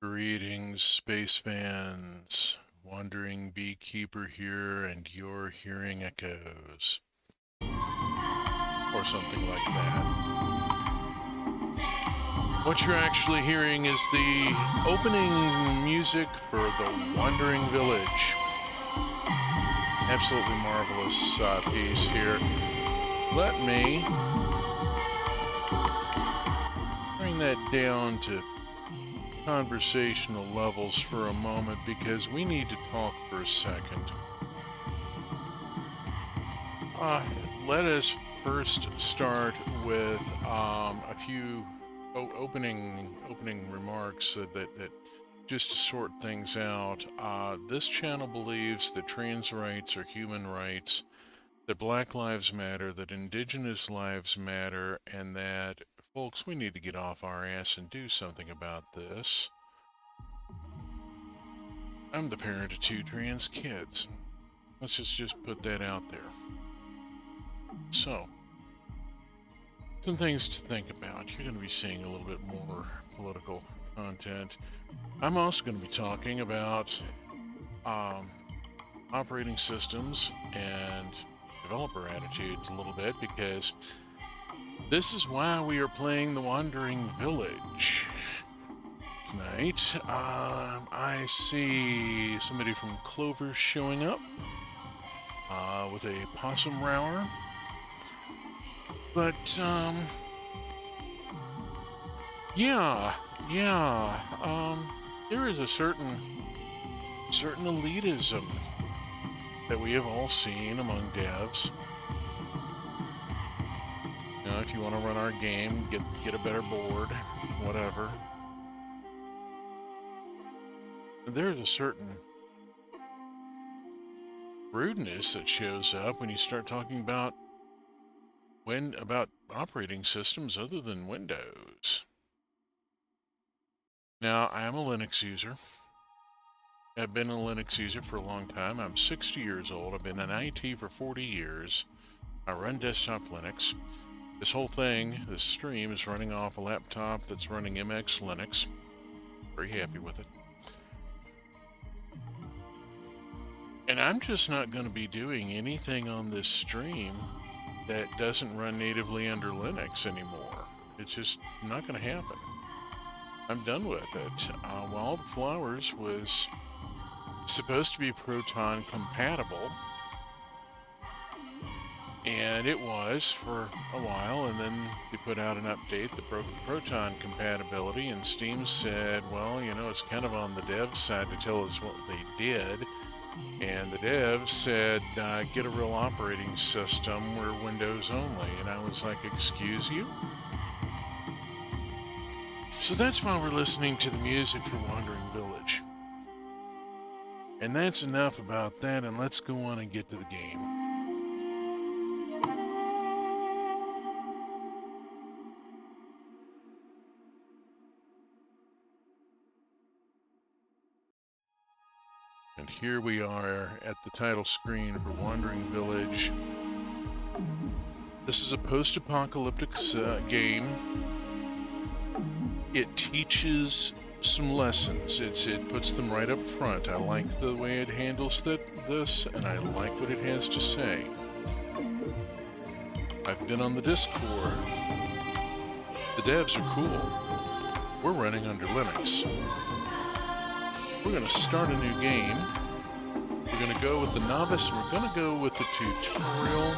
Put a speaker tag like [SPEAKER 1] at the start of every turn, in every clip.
[SPEAKER 1] Greetings, space fans. Wandering Beekeeper here, and you're hearing echoes. Or something like that. What you're actually hearing is the opening music for The Wandering Village. Absolutely marvelous piece here. Let me bring that down to conversational levels for a moment because we need to talk for a second. Let us first start with a few opening remarks that just to sort things out. This channel believes that trans rights are human rights, that Black Lives Matter, that Indigenous lives matter, and that, folks, we need to get off our ass and do something about this. I'm the parent of 2 trans kids. Let's just put that out there. So, some things to think about. You're going to be seeing a little bit more political content. I'm also going to be talking about operating systems and developer attitudes a little bit because this is why we are playing The Wandering Village tonight. I see somebody from Clover showing up with a possum rower. But, there is a certain elitism that we have all seen among devs. You know, if you want to run our game, get a better board, whatever. There's a certain rudeness that shows up when you start talking about operating systems other than Windows. Now, I am a Linux user. I've been a Linux user for a long time. I'm 60 years old. I've been in IT for 40 years. I run desktop Linux. This whole thing, this stream, is running off a laptop that's running MX Linux. Very happy with it. And I'm just not going to be doing anything on this stream that doesn't run natively under Linux anymore. It's just not going to happen. I'm done with it. Wild Flowers was supposed to be Proton compatible, and it was for a while, and then they put out an update that broke the Proton compatibility, and Steam said, well, you know, it's kind of on the dev side to tell us what they did. And the devs said, get a real operating system, we're Windows only. And I was like, excuse you? So that's why we're listening to the music for Wandering Village. And that's enough about that, and let's go on and get to the game. And here we are at the title screen for Wandering Village. This is a post-apocalyptic game. It teaches some lessons. It puts them right up front. I like the way it handles this, and I like what it has to say. I've been on the Discord. The devs are cool. We're running under Linux. We're going to start a new game. We're going to go with the novice, and we're going to go with the tutorial.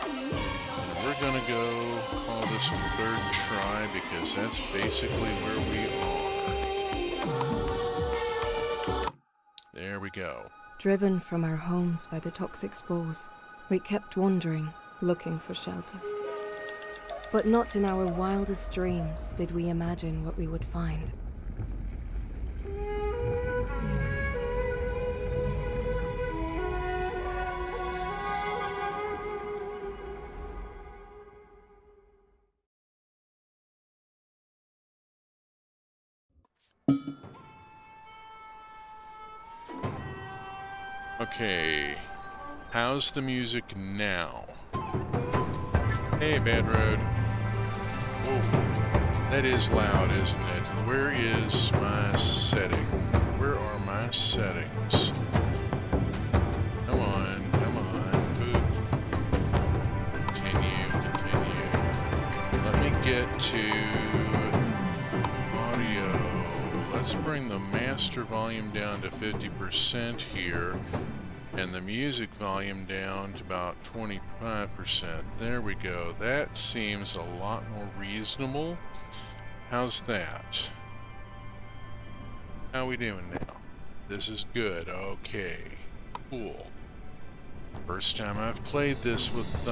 [SPEAKER 1] And we're going to go call this one third try because that's basically where we are. There we go.
[SPEAKER 2] Driven from our homes by the toxic spores, we kept wandering, looking for shelter. But not in our wildest dreams did we imagine what we would find.
[SPEAKER 1] Okay, how's the music now? Hey, Bad Road. Whoa, That is loud, isn't it? Where is my setting? Where are my settings? Come on, come on. Boop. Continue, continue. Let me get to audio. Let's bring the master volume down to 50% here, and the music volume down to about 25%. There we go. That seems a lot more reasonable. How's that? How we doing now? This is good. Okay. Cool. First time I've played this with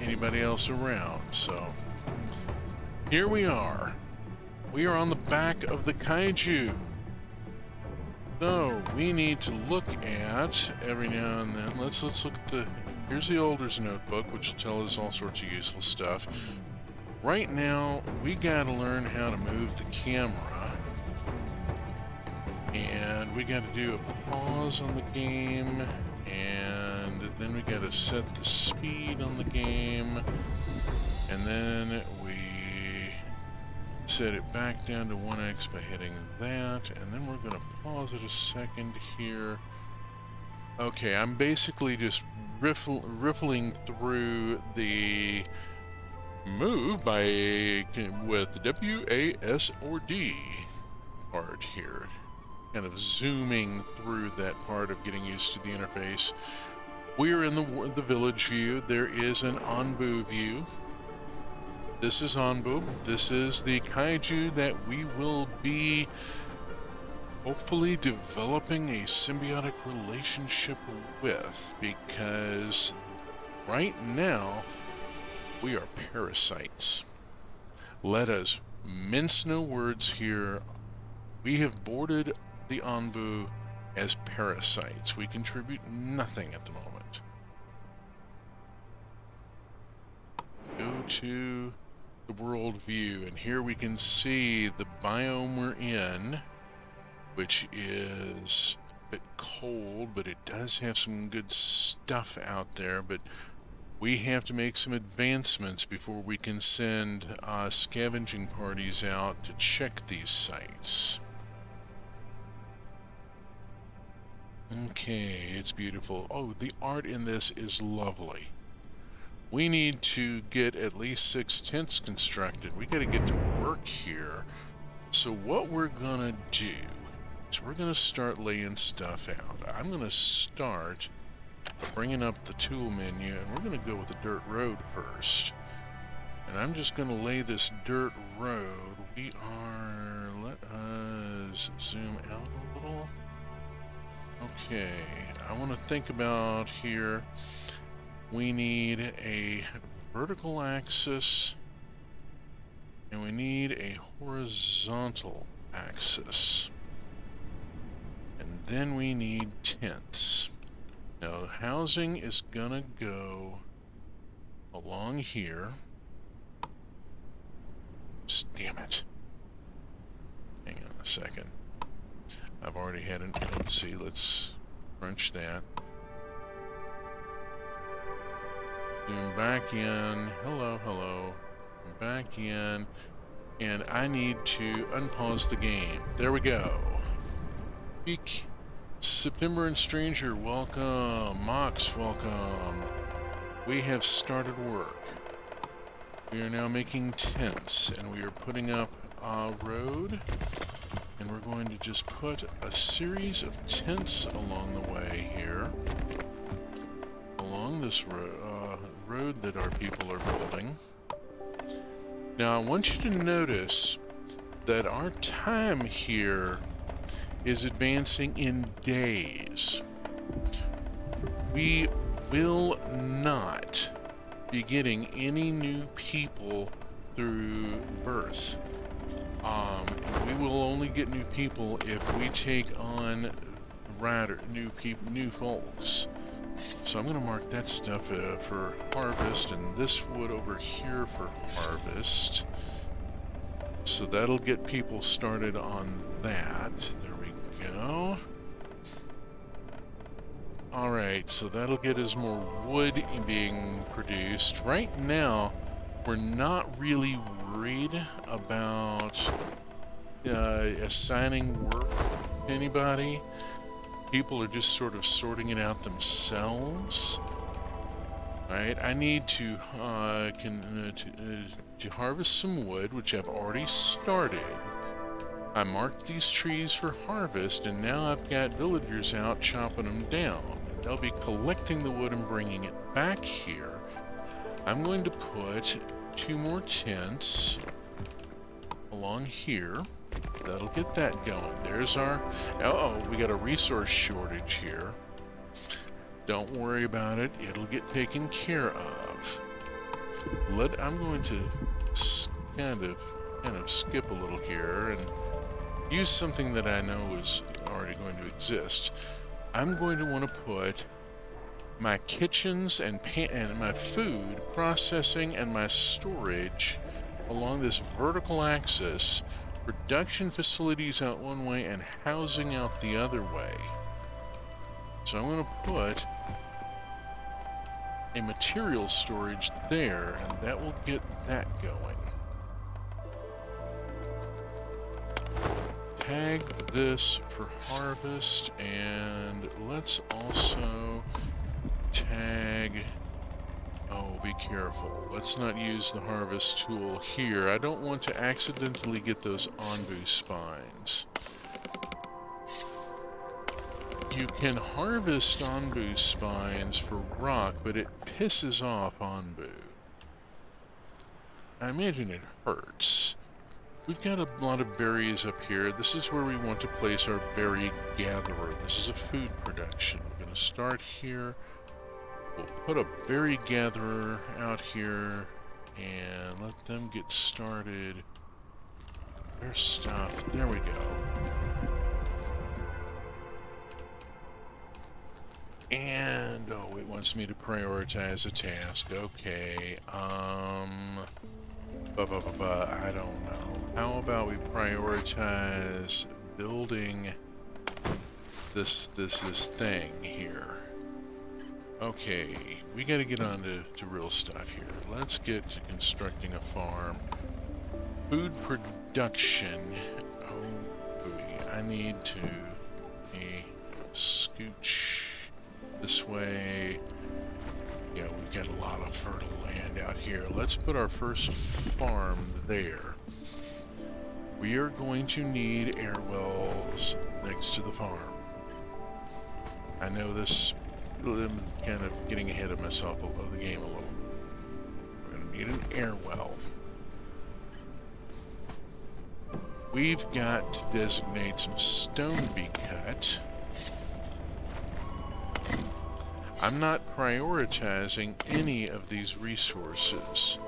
[SPEAKER 1] anybody else around, so here we are. We are on the back of the kaiju. So we need to look at every now and then. Let's look at the. Here's the Older's notebook, which will tell us all sorts of useful stuff. Right now, we gotta learn how to move the camera, and we gotta do a pause on the game, and then we gotta set the speed on the game, and then we set it back down to 1x by hitting that, and then we're gonna pause it a second here. Okay, I'm basically just riffling through the move with W, A, S, or D part here. Kind of zooming through that part of getting used to the interface. We're in the village view. There is an Anbu view. This is Anbu. This is the kaiju that we will be hopefully developing a symbiotic relationship with, because right now we are parasites. Let us mince no words here. We have boarded the Anbu as parasites. We contribute nothing at the moment. Go to the world view, and here we can see the biome we're in, which is a bit cold, but it does have some good stuff out there. But we have to make some advancements before we can send scavenging parties out to check these sites. Okay, it's beautiful. Oh, the art in this is lovely. We need to get at least 6 tents constructed. We got to get to work here. So what we're gonna do is we're gonna start laying stuff out. I'm gonna start bringing up the tool menu, and we're going to go with the dirt road first. And I'm just going to lay this dirt road. Let us zoom out a little. Okay, I want to think about here. We need a vertical axis, and we need a horizontal axis. And then we need tents. Now, housing is gonna go along here. Damn it. Hang on a second. I've already had an... Let's see, let's crunch that. Zoom back in. Hello, hello. Back in. And I need to unpause the game. There we go. Peek. September and Stranger, welcome. Mox, welcome. We have started work. We are now making tents, and we are putting up a road, and we're going to just put a series of tents along the way here, along this road that our people are building. Now, I want you to notice that our time here is advancing in days. We will not be getting any new people through birth. We will only get new people if we take on new folks. So I'm going to mark that stuff for harvest, and this wood over here for harvest. So that'll get people started on that. There we go. Alright, so that'll get us more wood being produced. Right now, we're not really worried about assigning work to anybody. People are just sort of sorting it out themselves. Alright, I need to harvest some wood, which I've already started. I marked these trees for harvest, and now I've got villagers out chopping them down. They'll be collecting the wood and bringing it back here. I'm going to put 2 more tents along here. That'll get that going. There's our... Uh-oh, we got a resource shortage here. Don't worry about it. It'll get taken care of. I'm going to kind of skip a little here and use something that I know is already going to exist. I'm going to want to put my kitchens and my food processing and my storage along this vertical axis. Production facilities out one way and housing out the other way. So I'm going to put a material storage there, and that will get that going. Tag this for harvest, and let's also tag... Oh, be careful. Let's not use the harvest tool here. I don't want to accidentally get those Onbu spines. You can harvest Onbu spines for rock, but it pisses off Onbu. I imagine it hurts. We've got a lot of berries up here. This is where we want to place our berry gatherer. This is a food production. We're going to start here. We'll put a berry gatherer out here and let them get started. Their stuff. There we go. And, oh, it wants me to prioritize a task. Okay, I don't know. How about we prioritize building this thing here? Okay, we gotta get on to real stuff here. Let's get to constructing a farm. Food production. Oh, boy. I need to scooch this way. Yeah, we've got a lot of fertile land out here. Let's put our first farm there. We are going to need air wells next to the farm. I know this, I'm kind of getting ahead of myself of the game a little. We're going to need an air well. We've got to designate some stone to be cut. I'm not prioritizing any of these resources.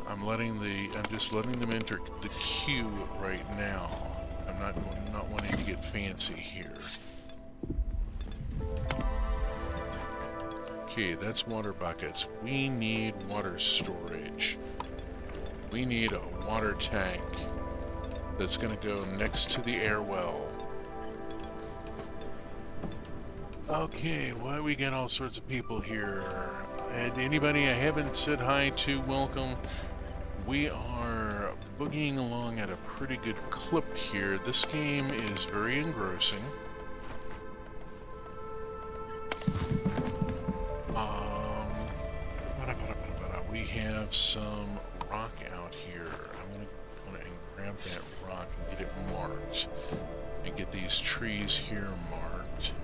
[SPEAKER 1] I'm just letting them enter the queue right now. I'm not wanting to get fancy here. Okay, that's water buckets. We need water storage. We need a water tank that's going to go next to the air well. Okay, well, we got all sorts of people here. And anybody I haven't said hi to, welcome. We are boogieing along at a pretty good clip here. This game is very engrossing. We have some rock out here. I'm going to want to grab that rock and get it marked. And get these trees here marked.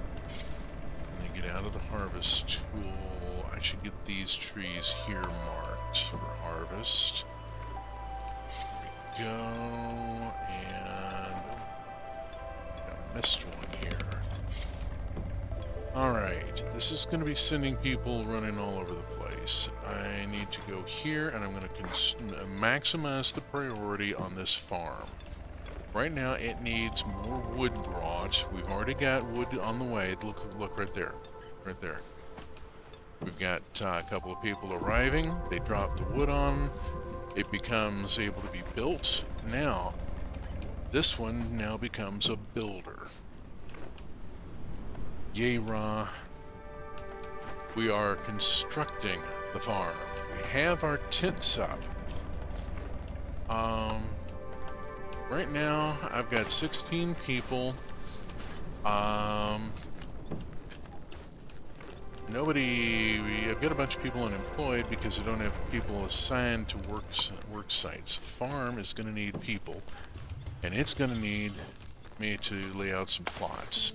[SPEAKER 1] Get out of the harvest tool. I should get these trees here marked for harvest. There we go. And I missed one here. Alright, this is going to be sending people running all over the place. I need to go here, and I'm going to maximize the priority on this farm. Right now, it needs more wood brought. We've already got wood on the way. Look right there. Right there. We've got a couple of people arriving. They drop the wood on. It becomes able to be built. Now, this one now becomes a builder. Yay, Ra. We are constructing the farm. We have our tents up. Right now, I've got 16 people. I've got a bunch of people unemployed because I don't have people assigned to work sites. Farm is going to need people, and it's going to need me to lay out some plots.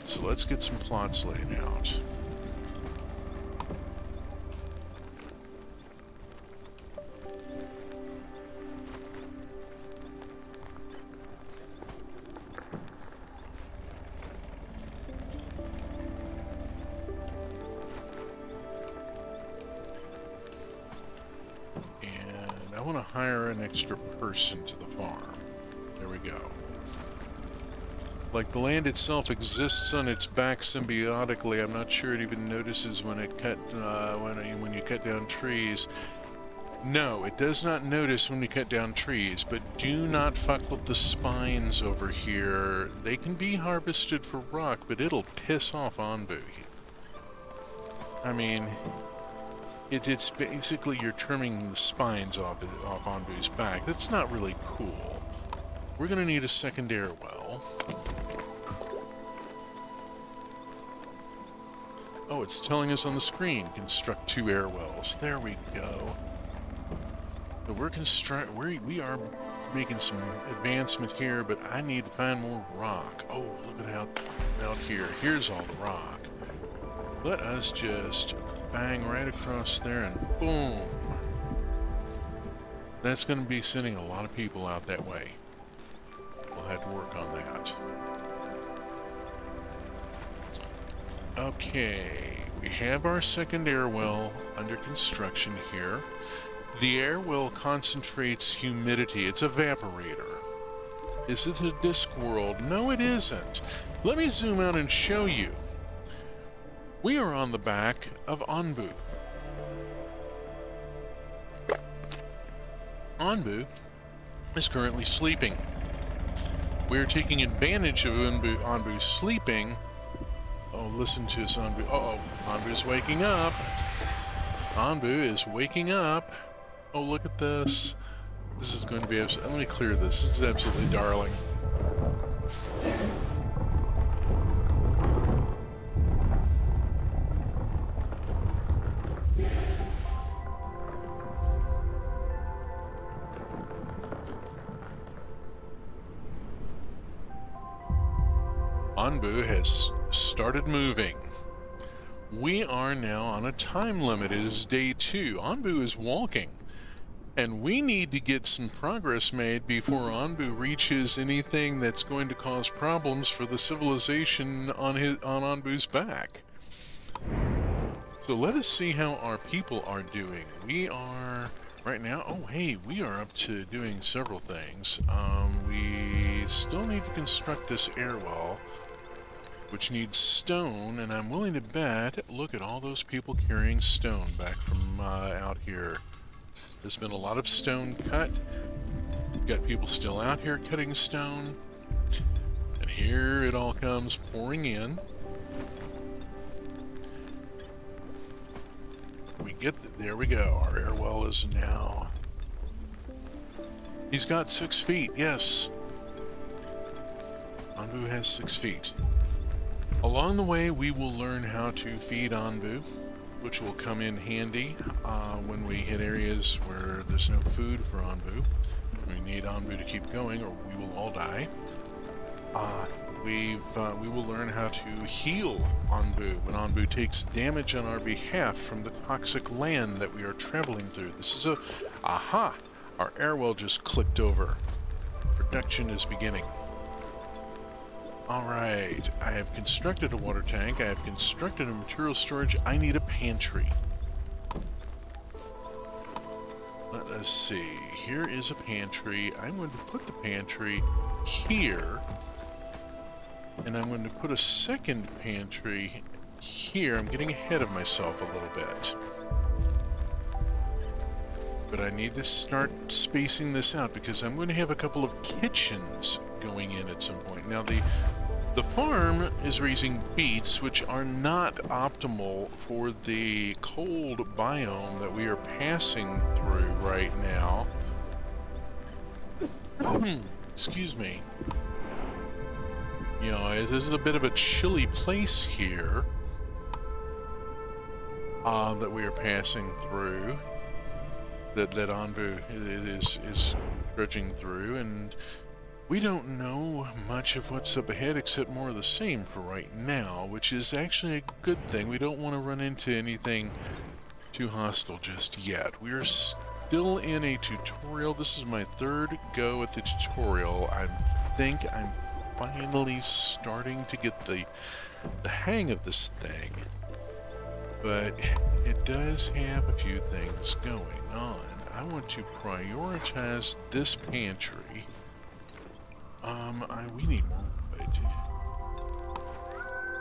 [SPEAKER 1] So let's get some plots laid out. And I want to hire an extra person to the farm. There we go. Like the land itself exists on its back symbiotically. I'm not sure it even notices when it when you cut down trees. No, it does not notice when we cut down trees, but do not fuck with the spines over here. They can be harvested for rock, but it'll piss off Anbu. I mean, it's basically you're trimming the spines off Anbu's back. That's not really cool. We're gonna need a second air well. Oh, it's telling us on the screen, construct 2 air wells. There we go. So we are making some advancement here, but I need to find more rock. Oh, look at out here. Here's all the rock. Let us just bang right across there and boom. That's going to be sending a lot of people out that way. We'll have to work on that. Okay, we have our second air well under construction here. The air well concentrates humidity. It's a evaporator. Is it a Discworld? No, it isn't. Let me zoom out and show you. We are on the back of Anbu. Anbu is currently sleeping. We're taking advantage of Anbu sleeping. Oh, listen to us, Anbu. Uh-oh, Anbu's waking up. Anbu is waking up. Oh, look at this. This is going to be... Let me clear this. This is absolutely darling. Anbu has started moving. We are now on a time limit. It is day 2. Anbu is walking. And we need to get some progress made before Anbu reaches anything that's going to cause problems for the civilization on Anbu's back. So let us see how our people are doing. We are right now, oh hey, we are up to doing several things. We still need to construct this air well, which needs stone, and I'm willing to bet, look at all those people carrying stone back from out here. There's been a lot of stone cut. We've got people still out here cutting stone. And here it all comes pouring in. There we go. Our air well is now... He's got 6 feet, yes. Anbu has 6 feet. Along the way, we will learn how to feed Anbu, which will come in handy when we hit areas where there's no food for Anbu. We need Anbu to keep going or we will all die. We will learn how to heal Anbu when Anbu takes damage on our behalf from the toxic land that we are traveling through. This is aha! Our air well just clicked over. Production is beginning. Alright, I have constructed a water tank, I have constructed a material storage, I need a pantry. Let us see, here is a pantry. I'm going to put the pantry here, and I'm going to put a second pantry here. I'm getting ahead of myself a little bit. But I need to start spacing this out because I'm going to have a couple of kitchens going in at some point. Now the farm is raising beets, which are not optimal for the cold biome that we are passing through right now. Excuse me. You know, this is a bit of a chilly place here that we are passing through. That Anbu is trudging through, and we don't know much of what's up ahead except more of the same for right now, which is actually a good thing. We don't want to run into anything too hostile just yet. We are still in a tutorial. This is my third go at the tutorial. I think I'm finally starting to get the hang of this thing, but it does have a few things going on. I want to prioritize this pantry. We need more wood.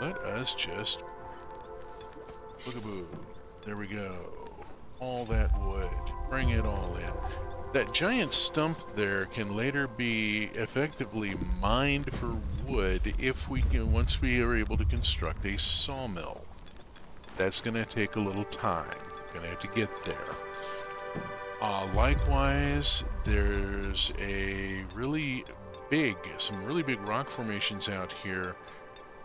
[SPEAKER 1] Let us just boogaboo. There we go. All that wood. Bring it all in. That giant stump there can later be effectively mined for wood if we can, once we are able to construct a sawmill. That's gonna take a little time. Gonna have to get there. Likewise, there's some really big rock formations out here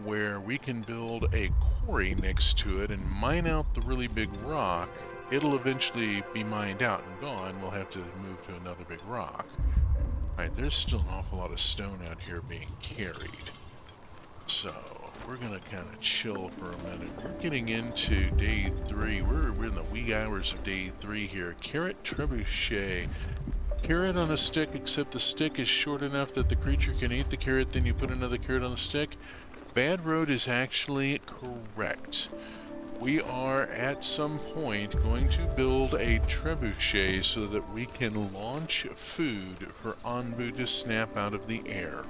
[SPEAKER 1] where we can build a quarry next to it and mine out the really big rock. It'll eventually be mined out and gone. We'll have to move to another big rock. Alright, there's still an awful lot of stone out here being carried. So, we're gonna kind of chill for a minute. We're getting into day 3. We're in the wee hours of day 3 here. Carrot trebuchet. Carrot on a stick, except the stick is short enough that the creature can eat the carrot, then you put another carrot on the stick. Bad Road is actually correct. We are at some point going to build a trebuchet so that we can launch food for Anbu to snap out of the air.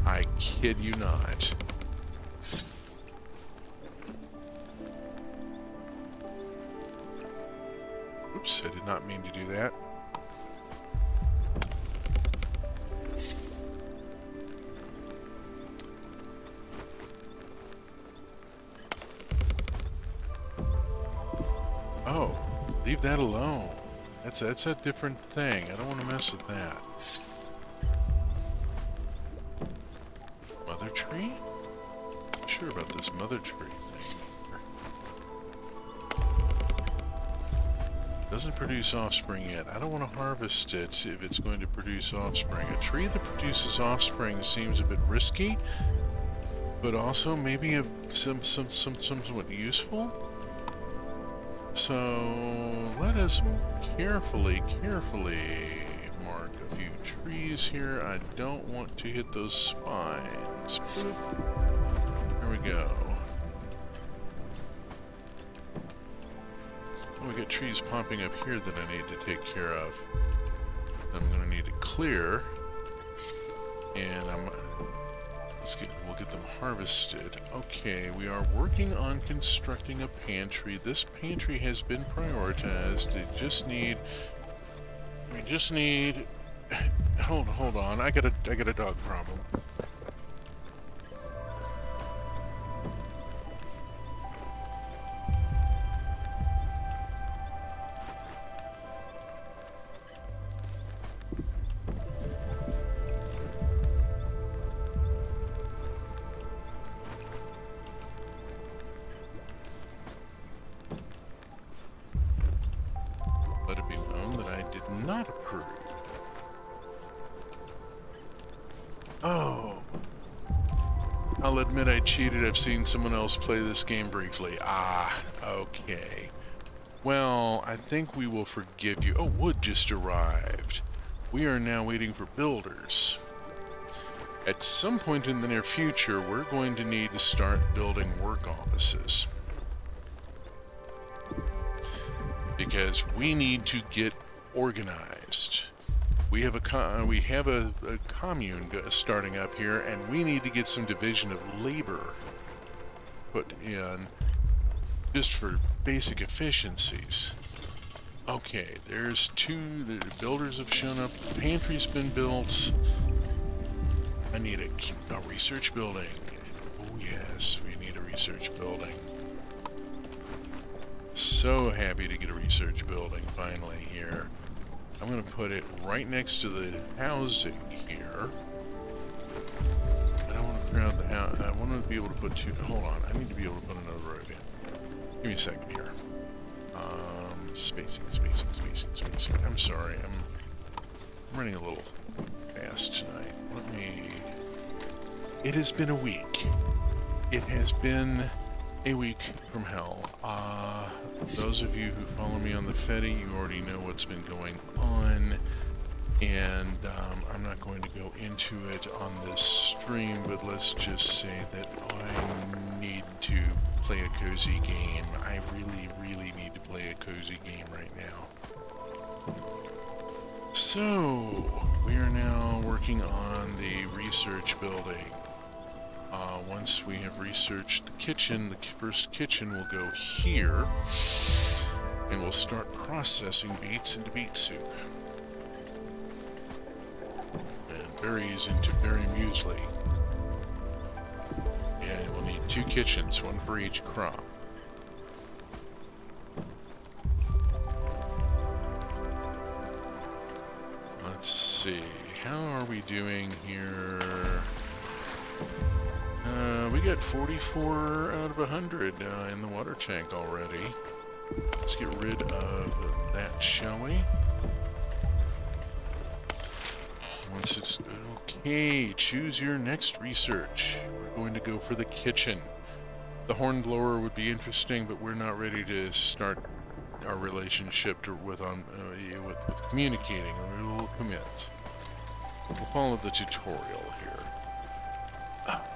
[SPEAKER 1] I kid you not. Oops, I did not mean to do that. Oh, leave that alone. That's a different thing. I don't want to mess with that. Mother tree? Not sure about this mother tree thing. Doesn't produce offspring yet. I don't want to harvest it if it's going to produce offspring. A tree that produces offspring seems a bit risky, but also maybe somewhat useful. So let us carefully mark a few trees here. I don't want to hit those spines. Boop. There we go. Oh, we got trees popping up here that I need to take care of. I'm going to need to clear, and we'll get them harvested. Okay, we are working on constructing a pantry. This pantry has been prioritized. We just need. Hold on. I got a dog problem. Let it be known that I did not approve. Oh. I'll admit I cheated. I've seen someone else play this game briefly. Ah, okay. Well, I think we will forgive you. Oh, wood just arrived. We are now waiting for builders. At some point in the near future, we're going to need to start building work offices. Because we need to get organized. We have a commune starting up here, and we need to get some division of labor put in just for basic efficiencies. Okay, there's the builders have shown up, the pantry's been built. I need a research building. Oh yes, we need a research building. So happy to get a research building finally here. I'm going to put it right next to the housing here. I don't want to crowd the house. I want to be able to put two. Hold on. I need to be able to put another road in. Give me a second here. Spacing. I'm sorry. I'm running a little fast tonight. It has been a week. It has been a week from hell. Those of you who follow me on the Fetty, you already know what's been going on. And I'm not going to go into it on this stream, but let's just say that I need to play a cozy game. I really need to play a cozy game right now. So, we are now working on the research building. Once we have researched the kitchen, the first kitchen will go here, and we'll start processing beets into beet soup. And berries into berry muesli. And we'll need 2 kitchens, one for each crop. Let's see, how are we doing here? We got 44 out of 100 in the water tank already. Let's get rid of that, shall we? Once it's okay, choose your next research. We're going to go for the kitchen. The hornblower would be interesting, but we're not ready to start our relationship with communicating. We will commit. We'll follow the tutorial here.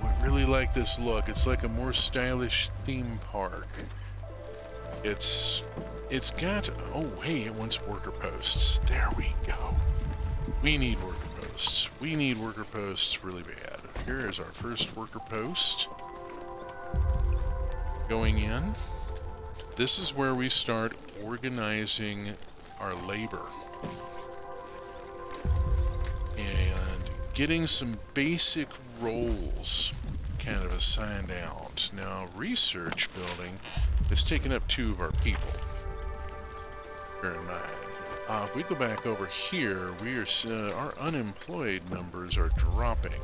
[SPEAKER 1] We really like this look. It's like a more stylish theme park. It's got, oh hey, it wants worker posts. There we go. We need worker posts. We need worker posts really bad. Here is our first worker post. Going in. This is where we start organizing our labor. And getting some basic roles kind of assigned out. Now, research building has taken up 2 of our people. Bear in mind. If we go back over here, we are our unemployed numbers are dropping.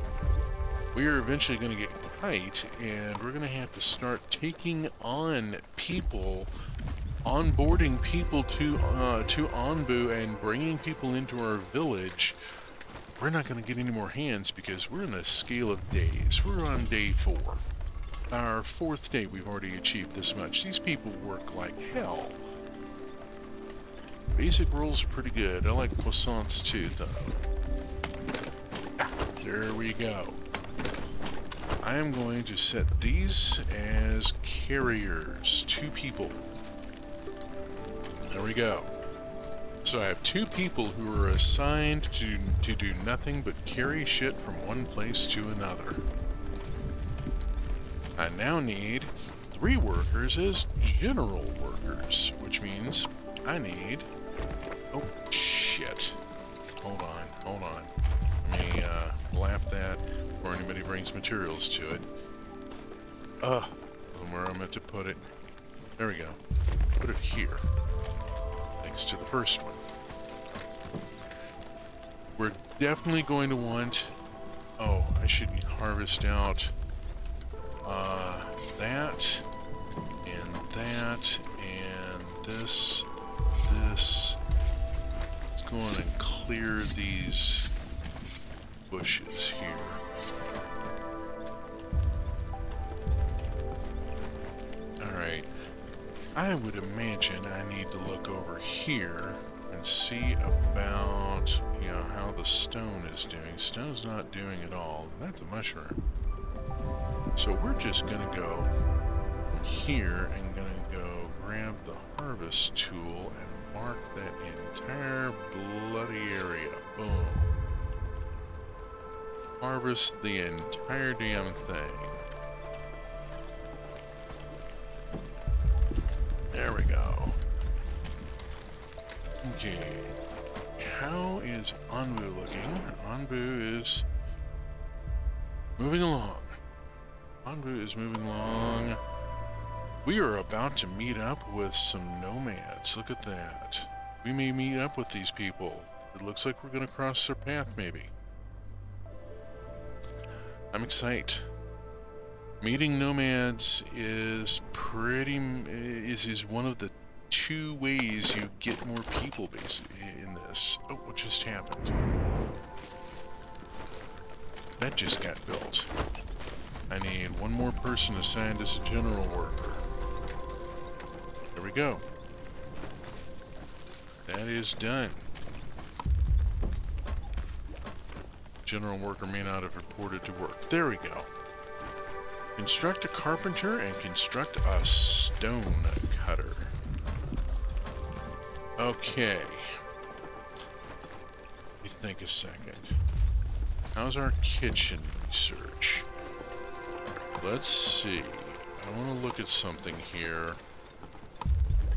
[SPEAKER 1] We are eventually going to get tight, and we're going to have to start taking on people, onboarding people to Anbu and bringing people into our village. We're not going to get any more hands because we're in a scale of days. We're on day 4. Our 4th day, we've already achieved this much. These people work like hell. Basic rolls are pretty good. I like croissants too, though. There we go. I am going to set these as carriers. 2 people. There we go. So I have 2 people who are assigned to do nothing but carry shit from one place to another. I now need 3 workers as general workers, which means I need... Oh, shit. Hold on. Let me lap that before anybody brings materials to it. Where I meant to put it. There we go. Put it here. Thanks to the first one. We're definitely going to want... Oh, I should harvest out that, and that, and this. Let's go on and clear these bushes here. Alright. I would imagine I need to look over here and see about, how the stone is doing. Stone's not doing at all. That's a mushroom. So we're just gonna go from here and gonna go grab the harvest tool and mark that entire bloody area. Boom. Harvest the entire damn thing. There we go. Okay. How is Anbu looking? Anbu is moving along. Anbu is moving along. We are about to meet up with some nomads. Look at that. We may meet up with these people. It looks like we're gonna cross their path, maybe. I'm excited. Meeting nomads is is one of the 2 ways you get more people in this. Oh, what just happened? That just got built. I need 1 more person assigned as a general worker. There we go. That is done. General worker may not have reported to work. There we go. Construct a carpenter and construct a stone cutter. Okay. Let me think a second. How's our kitchen research? Let's see. I want to look at something here.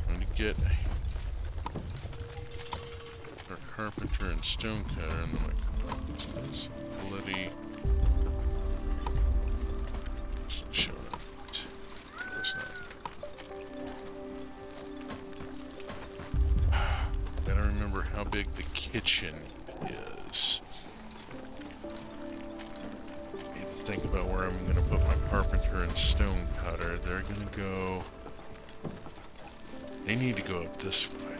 [SPEAKER 1] I'm going to get our carpenter and stone cutter, and then my carpenter ability. Show it. It's not. Gotta remember how big the kitchen is. Need to think about where I'm gonna put my carpenter and stone cutter. They're gonna go. They need to go up this way.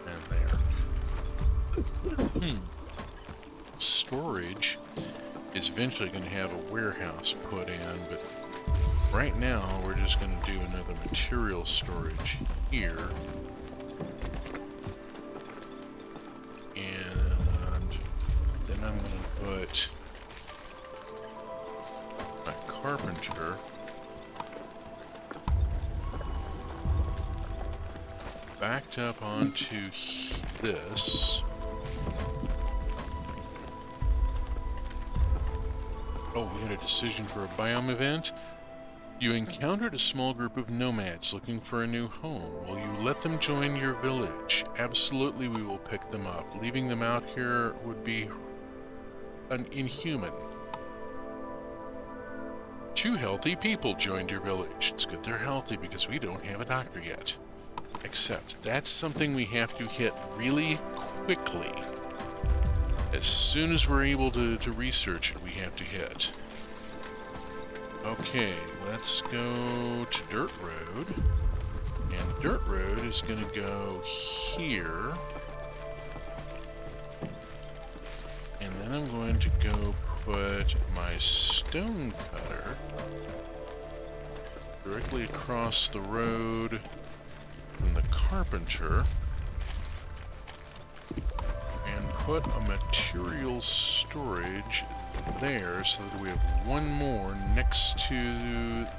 [SPEAKER 1] And there. Storage is eventually going to have a warehouse put in, but right now we're just going to do another material storage here. And then I'm going to put my carpenter backed up onto this. Oh, we had a decision for a biome event. You encountered a small group of nomads looking for a new home. Will you let them join your village? Absolutely, we will pick them up. Leaving them out here would be inhuman. 2 healthy people joined your village. It's good they're healthy because we don't have a doctor yet. Except that's something we have to hit really quickly. As soon as we're able to research it, we have to hit. Okay, let's go to Dirt Road. And Dirt Road is going to go here. And then I'm going to go put my stone cutter directly across the road from the carpenter. And put a material storage there so that we have 1 more next to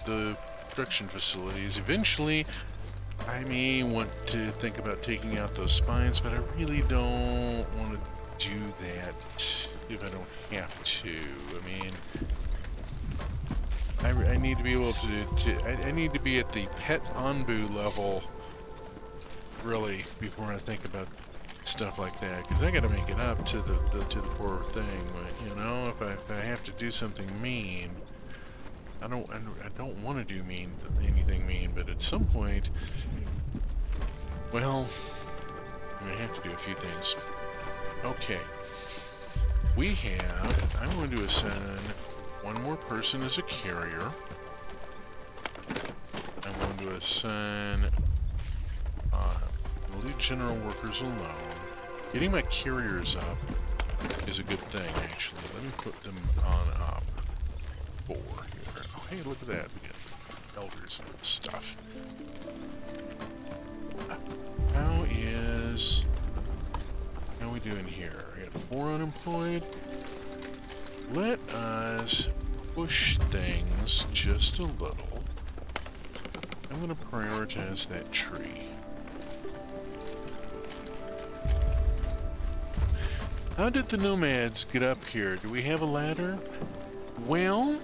[SPEAKER 1] the production facilities. Eventually, I may want to think about taking out those spines, but I really don't want to do that if I don't have to. I mean, I need to be able I need to be at the pet Anbu level, really, before I think about stuff like that, because I got to make it up to the poor thing. But, you know, if I have to do something mean, I don't want to do anything mean, but at some point, well, I have to do a few things. Okay, I'm going to assign 1 more person as a carrier. I'm going to assign leave general workers alone. Getting my carriers up is a good thing, actually. Let me put them on up 4 here. Oh, hey, look at that. We got elders and stuff. How are we doing here? We got 4 unemployed. Let us push things just a little. I'm going to prioritize that tree. How did the nomads get up here? Do we have a ladder? Well,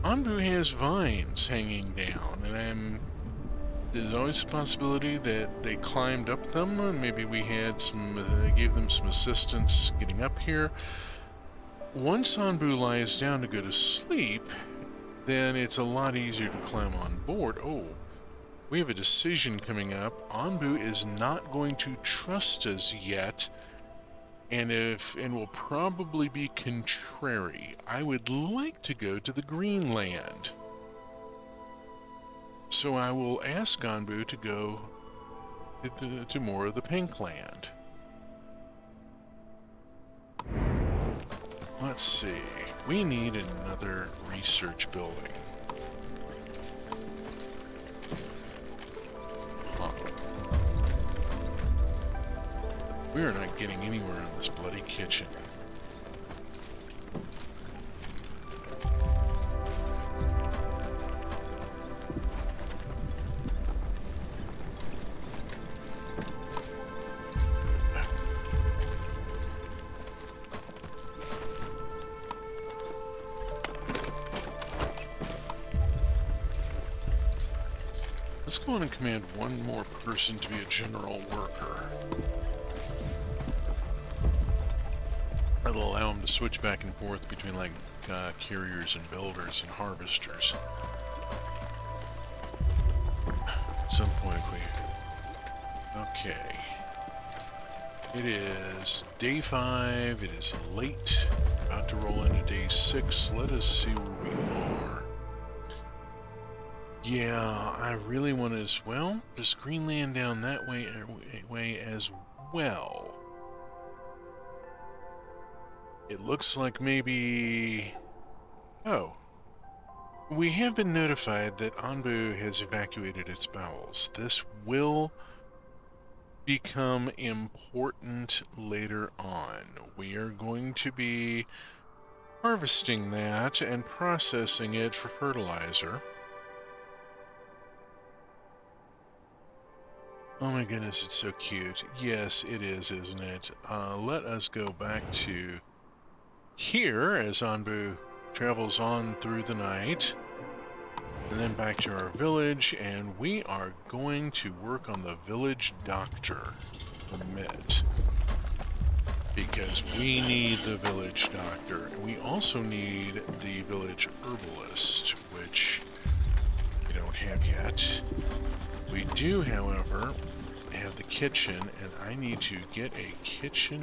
[SPEAKER 1] Anbu has vines hanging down, and there's always a possibility that they climbed up them. Maybe we had gave them some assistance getting up here. Once Anbu lies down to go to sleep, then it's a lot easier to climb on board. Oh, We have a decision coming up. Anbu is not going to trust us yet, and will probably be contrary. I would like to go to the Greenland. So I will ask Anbu to go to more of the Pink Land. Let's see. We need another research building. Huh. We are not getting anywhere in this bloody kitchen. Let's go on and command one more person to be a general worker. That'll allow him to switch back and forth between, like, carriers and builders and harvesters. At some point, okay. It is day 5. It is late. About to roll into day 6. Let us see where we are. Yeah, I really want to as well. There's Greenland down that way as well. It looks like maybe... Oh. We have been notified that Anbu has evacuated its bowels. This will become important later on. We are going to be harvesting that and processing it for fertilizer. Oh my goodness, it's so cute. Yes, it is, isn't it? Let us go back to here as Anbu travels on through the night. And then back to our village, and we are going to work on the village doctor permit. Because we need the village doctor. We also need the village herbalist, which we don't have yet. We do, however, have the kitchen, and I need to get a kitchen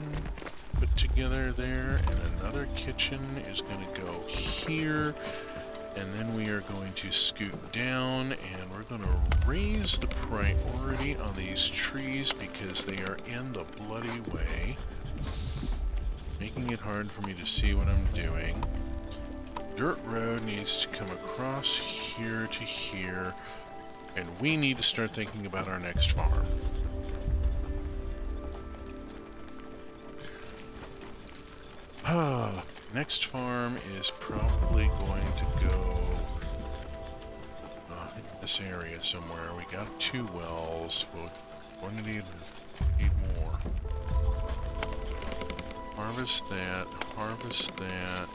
[SPEAKER 1] put together there, and another kitchen is going to go here, and then we are going to scoot down, and we're going to raise the priority on these trees because they are in the bloody way, making it hard for me to see what I'm doing. Dirt road needs to come across here to here. And we need to start thinking about our next farm. Next farm is probably going to go in this area somewhere. We got 2 wells. We're going to need more. Harvest that. Harvest that.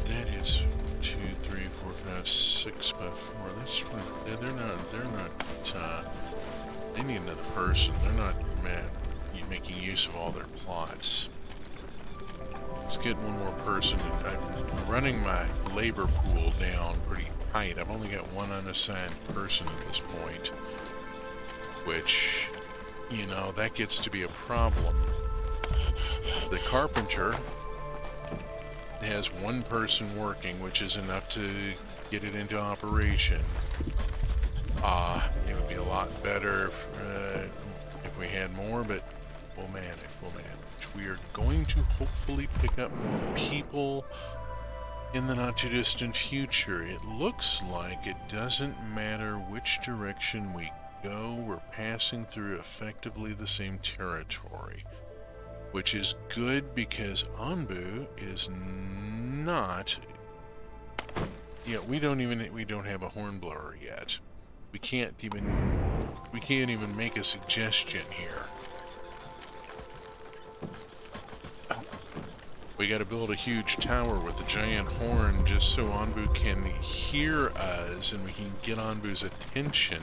[SPEAKER 1] That is 2, 3, 4, 5, 6 by 4. That's 20. They're not. They need another person. They're not making use of all their plots. Let's get one more person. I'm running my labor pool down pretty tight. I've only got one unassigned person at this point, which, you know, that gets to be a problem. The carpenter has 1 person working, which is enough to get it into operation. It would be a lot better if we had more, but we'll manage. We are going to hopefully pick up more people in the not-too-distant future. It looks like it doesn't matter which direction we go, we're passing through effectively the same territory. Which is good because Anbu is not... Yeah, we don't have a hornblower yet. We can't even make a suggestion here. We gotta build a huge tower with a giant horn just so Anbu can hear us and we can get Anbu's attention.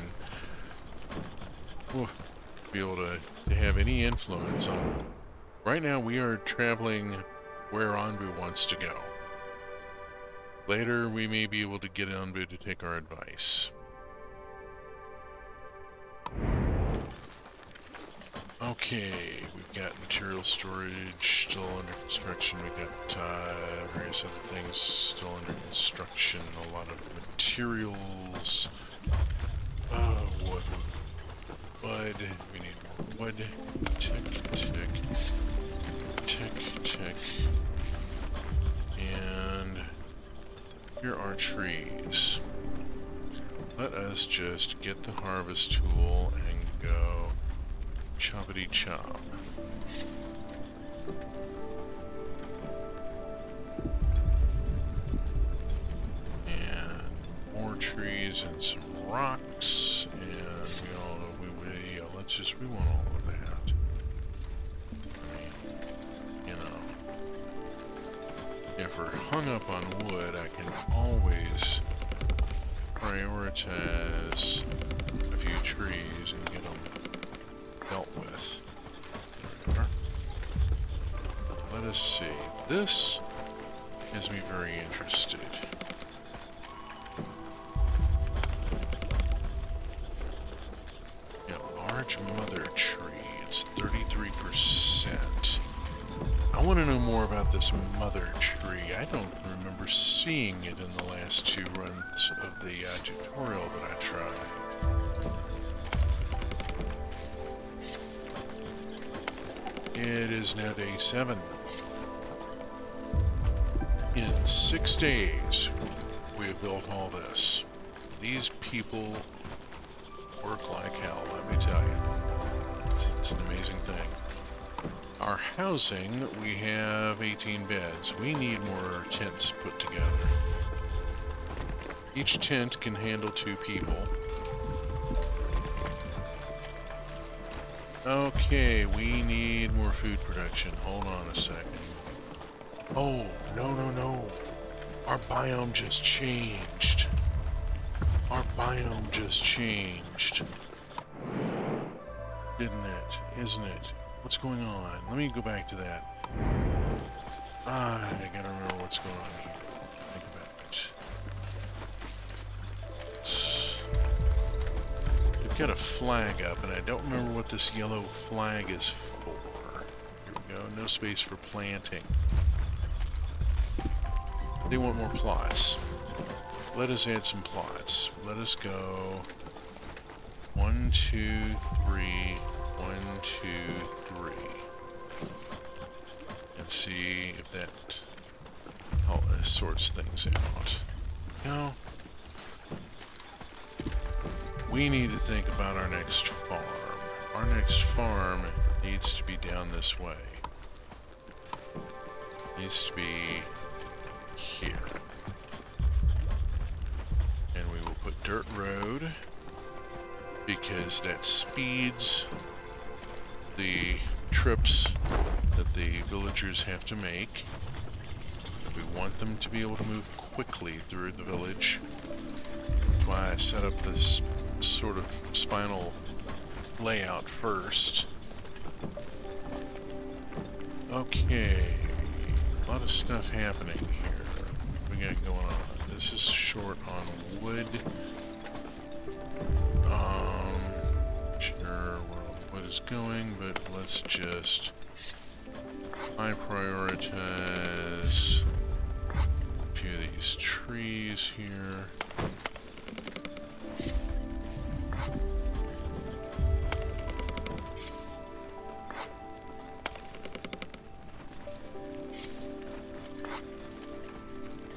[SPEAKER 1] Oof. be able to have any influence on. Right now, we are traveling where Anbu wants to go. Later, we may be able to get Anbu to take our advice. Okay, we've got material storage still under construction. We've got various other things still under construction. A lot of materials. Wood. Wood. We need more wood. Tick, tick. Tick, tick. And here are trees. Let us just get the harvest tool and go choppity chop. And more trees and some rocks, and we want all of that. I mean, you know, if we're hung up on wood, I can always prioritize a few trees and get them dealt with. Let us see. This has me very interested. Yeah, large mother tree. It's 33%. I want to know more about this mother tree. I don't remember seeing it in the last 2 runs of the tutorial that I tried. It is now day 7. In 6 days, we have built all this. These people work like hell, let me tell you. It's an amazing thing. Our housing, we have 18 beds. We need more tents put together. Each tent can handle 2 people. Okay, we need more food production. Hold on a second. Oh, no. Our biome just changed. Our biome just changed. Didn't it? Isn't it? What's going on? Let me go back to that. I gotta remember what's going on here. Think about it. We've got a flag up, and I don't remember what this yellow flag is for. Here we go. No space for planting. They want more plots. Let us add some plots. Let us go 1, 2, 3, 1, 2, 3. And see if that sorts things out. No. We need to think about our next farm. Our next farm needs to be down this way. Needs to be here. And we will put dirt road because that speeds the trips that the villagers have to make. We want them to be able to move quickly through the village. That's why I set up this sort of spinal layout first. Okay, a lot of stuff happening here. What we got going on? This is short on wood. Sure where all the wood is going, but let's just high prioritize a few of these trees here.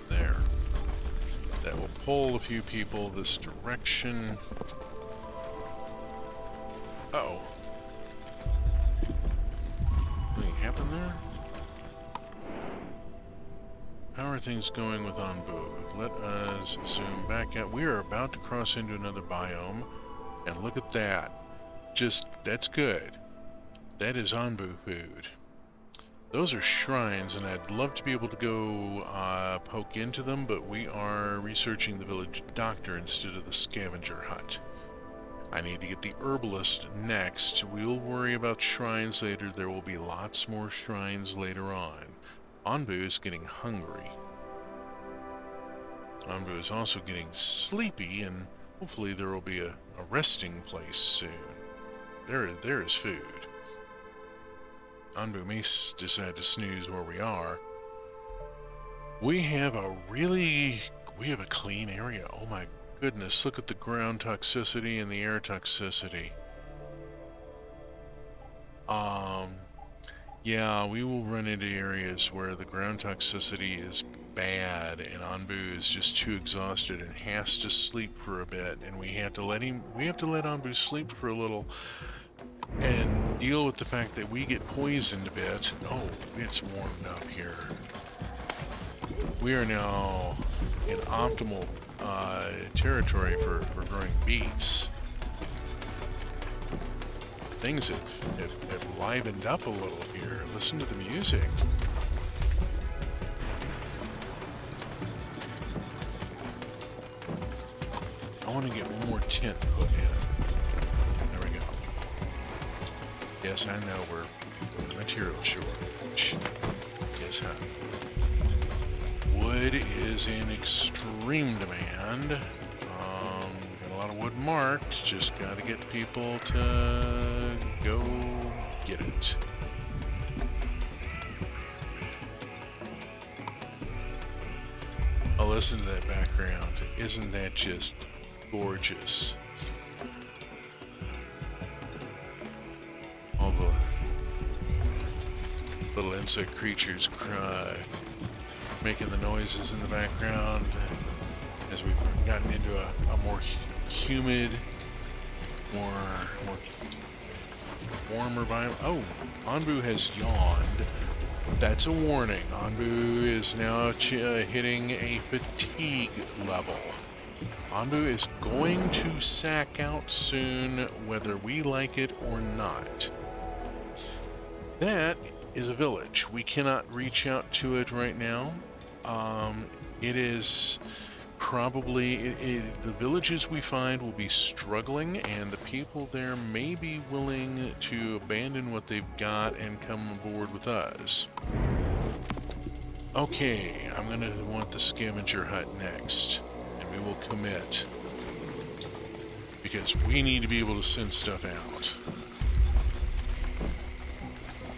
[SPEAKER 1] There. That will pull a few people this direction. Uh-oh. Anything happen there? How are things going with Anbu? Let us zoom back out. We are about to cross into another biome. And look at that. That's good. That is Anbu food. Those are shrines, and I'd love to be able to go poke into them, but we are researching the village doctor instead of the scavenger hut. I need to get the herbalist next. We'll worry about shrines later. There will be lots more shrines later on. Anbu is getting hungry. Anbu is also getting sleepy, and hopefully there will be a resting place soon. There is food. Anbu may decide to snooze where we are. We have a clean area. Oh my goodness, look at the ground toxicity and the air toxicity. Yeah, we will run into areas where the ground toxicity is bad and Anbu is just too exhausted and has to sleep for a bit, and we have to let Anbu sleep for a little and deal with the fact that we get poisoned a bit. Oh, it's warmed up here. We are now in optimal territory for growing beets. Things have livened up a little here. Listen to the music. I want to get one more tent put in. There we go. Yes, I know we're in a material shortage. Yes, huh? Wood is in extreme demand. Got a lot of wood marked. Just got to get people to go get it. Oh, listen to that background. Isn't that just gorgeous? All the little insect creatures cry, making the noises in the background as we've gotten into a more humid, more warmer biome. Oh, Anbu has yawned. That's a warning. Anbu is now hitting a fatigue level. Anbu is going to sack out soon, whether we like it or not. That is a village. We cannot reach out to it right now. It is probably the villages we find will be struggling, and the people there may be willing to abandon what they've got and come aboard with us. Okay, I'm gonna want the scavenger hut next, and we will commit because we need to be able to send stuff out.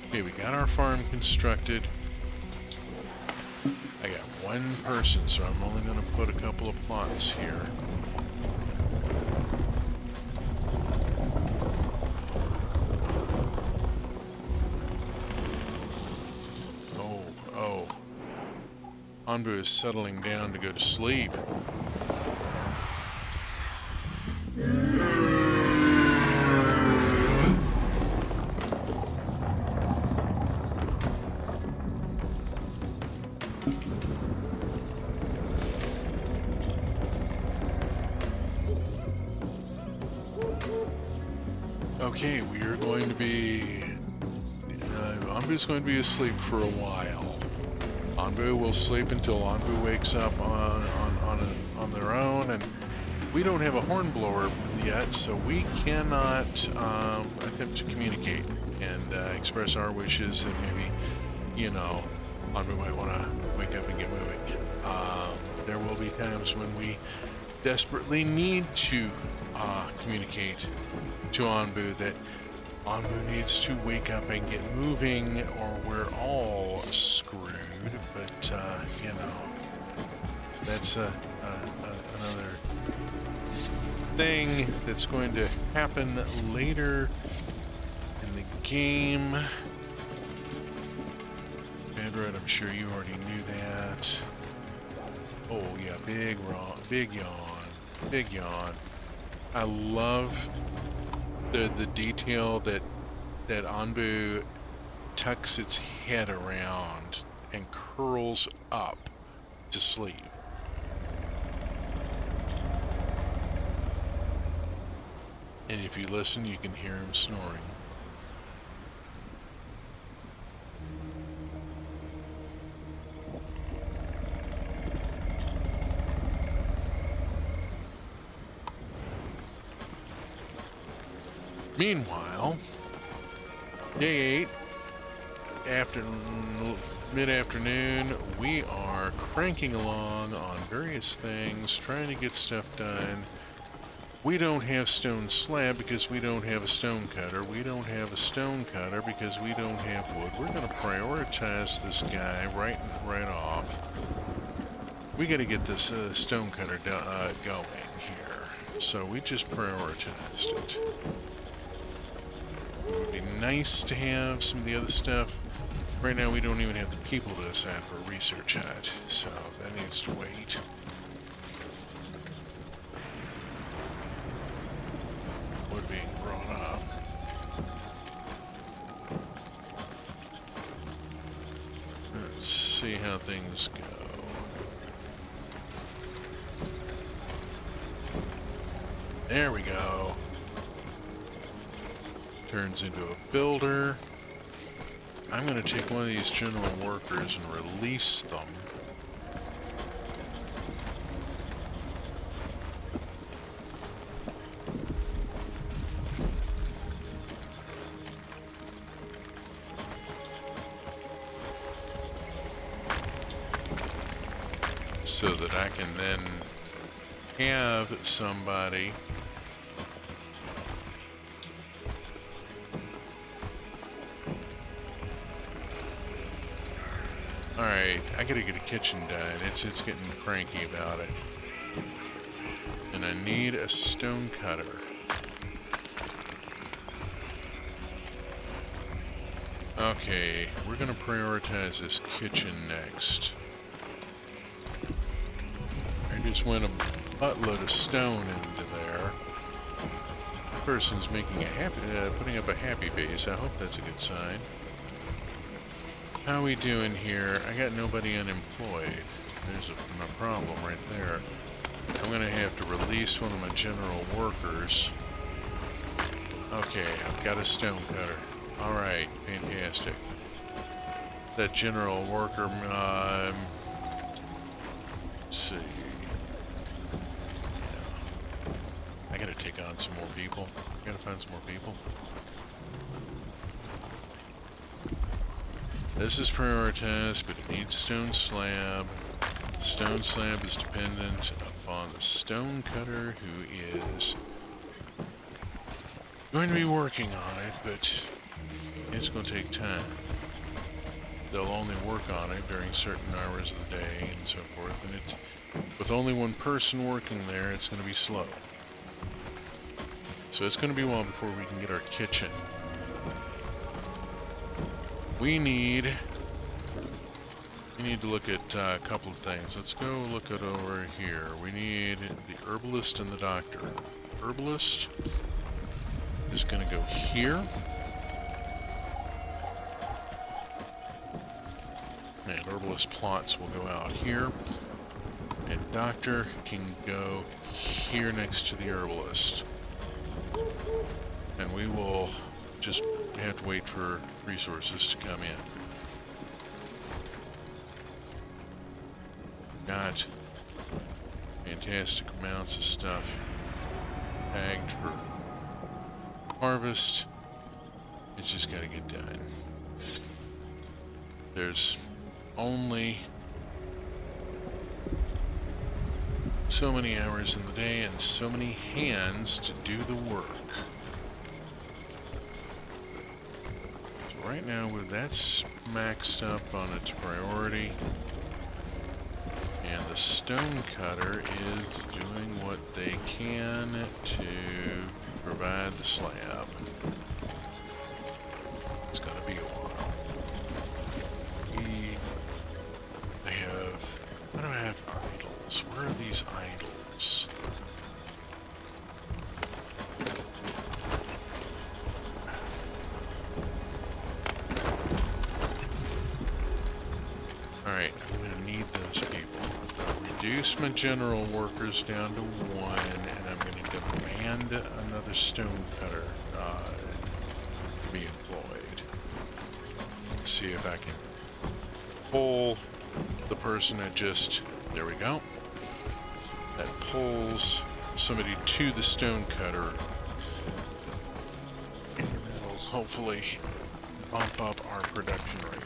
[SPEAKER 1] Okay, we got our farm constructed. I got one person, so I'm only going to put a couple of plots here. Oh. Anbu is settling down to go to sleep. Okay, we are going to be... Anbu's going to be asleep for a while. Anbu will sleep until Anbu wakes up on their own, and we don't have a hornblower yet, so we cannot attempt to communicate and express our wishes, and maybe, Anbu might want to wake up and get moving. There will be times when we desperately need to communicate to Anbu that Anbu needs to wake up and get moving, or we're all screwed. But that's another thing that's going to happen later in the game. Bedred, I'm sure you already knew that. Oh yeah, big yawn. I love the detail that Anbu tucks its head around and curls up to sleep. And if you listen, you can hear him snoring. Meanwhile, day 8, after mid-afternoon, we are cranking along on various things, trying to get stuff done. We don't have stone slab because we don't have a stone cutter. We don't have a stone cutter because we don't have wood. We're going to prioritize this guy right off. We got to get this stone cutter going here. So we just prioritized it. It would be nice to have some of the other stuff. Right now we don't even have the people to assign for research on it, so that needs to wait. Wood being brought up. Let's see how things go. There we go. Turns into a builder. I'm going to take one of these general workers and release them. So that I can then have somebody Alright, I gotta get a kitchen done. It's getting cranky about it. And I need a stone cutter. Okay, we're gonna prioritize this kitchen next. I just went a buttload of stone into there. This person's making a happy, putting up a happy base. I hope that's a good sign. How we doing here? I got nobody unemployed. There's my problem right there. I'm gonna have to release one of my general workers. Okay, I've got a stone cutter. Alright, fantastic. That general worker, let's see. I gotta take on some more people. I gotta find some more people. This is prioritized, but it needs stone slab. Stone slab is dependent upon the stone cutter, who is going to be working on it, but it's going to take time. They'll only work on it during certain hours of the day and so forth, and with only one person working there, it's going to be slow. So it's going to be a while before we can get our kitchen. We need to look at a couple of things. Let's go look at over here. We need the herbalist and the doctor. Herbalist is going to go here. And herbalist plots will go out here. And doctor can go here next to the herbalist. And we will just have to wait for resources to come in. Got fantastic amounts of stuff tagged for harvest. It's just got to get done. There's only so many hours in the day and so many hands to do the work. So right now, that's maxed up on its priority. And the stone cutter is doing what they can to provide the slab. It's gonna be a while. Why do I have idols? Where are these idols? Alright, I'm gonna need those people. Reduce my general workers down to 1, and I'm going to demand another stone cutter to be employed. Let's see if I can pull the person that just... There we go. That pulls somebody to the stone cutter. hopefully bump up our production rate.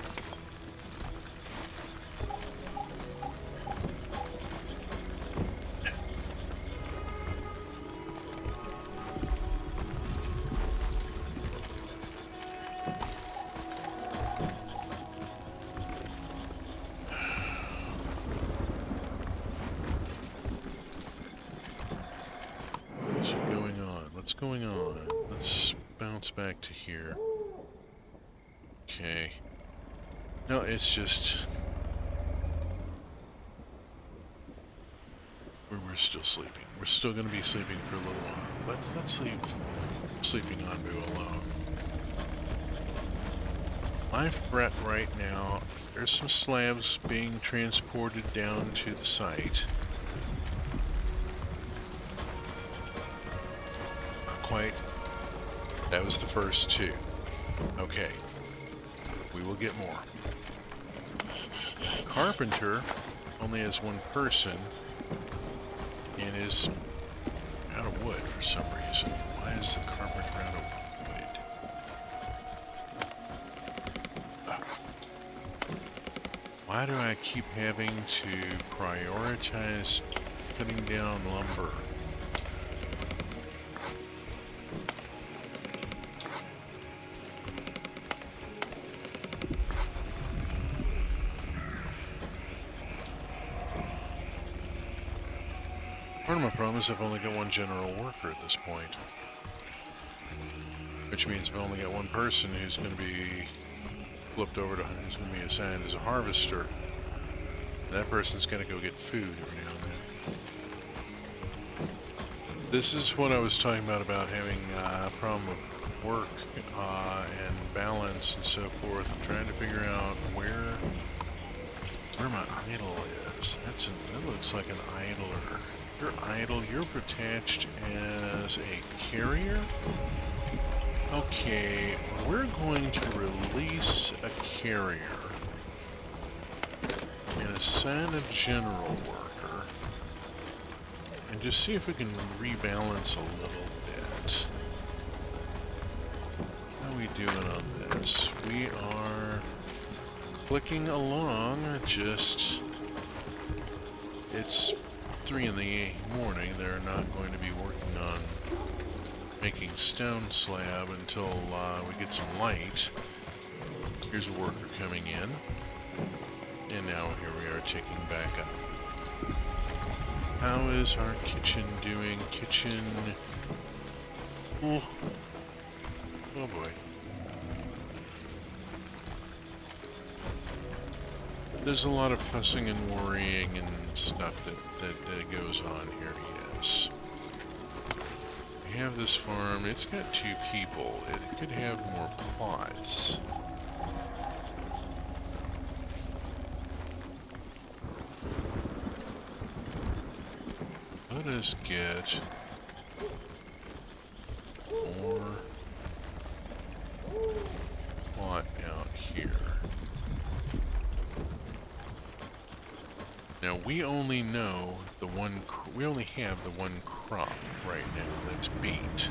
[SPEAKER 1] What's going on? What's going on? Let's bounce back to here. Okay. No, it's just... We're still sleeping. We're still going to be sleeping for a little while. Let's leave sleeping Anbu alone. My fret right now, there's some slabs being transported down to the site. Not quite. That was the first two. Okay. We will get more. Carpenter only has one person and is out of wood for some reason. Why is the carpenter out of wood? Why do I keep having to prioritize putting down lumber? Part of my problem is I've only got one general worker at this point. Which means I've only got one person who's going to be flipped over to, who's going to be assigned as a harvester. That person's going to go get food every now and then. This is what I was talking about having a problem with work and balance and so forth. I'm trying to figure out where my idol is. That looks like an idler. You're idle. You're attached as a carrier. Okay, we're going to release a carrier and assign a general worker and just see if we can rebalance a little bit. How are we doing on this? We are clicking along, just... It's 3 in the morning. They're not going to be working on making stone slab until we get some light. Here's a worker coming in. And now here we are ticking back up. How is our kitchen doing? Kitchen... Oh boy. There's a lot of fussing and worrying and stuff that goes on here, yes. We have this farm, it's got 2 people. It could have more plots. Let us get more plot out here. Now we only know the one. We only have the one crop right now that's beet.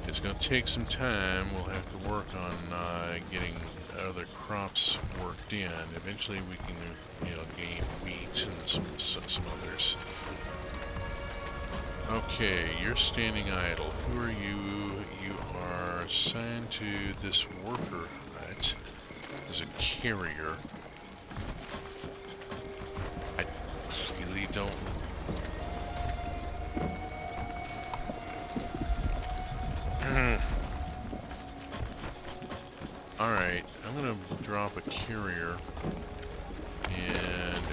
[SPEAKER 1] It's going to take some time. We'll have to work on getting other crops worked in. Eventually, we can, gain wheat and some others. Okay, you're standing idle. Who are you? You are assigned to this worker hut as a carrier. I really don't. Alright, I'm gonna drop a carrier and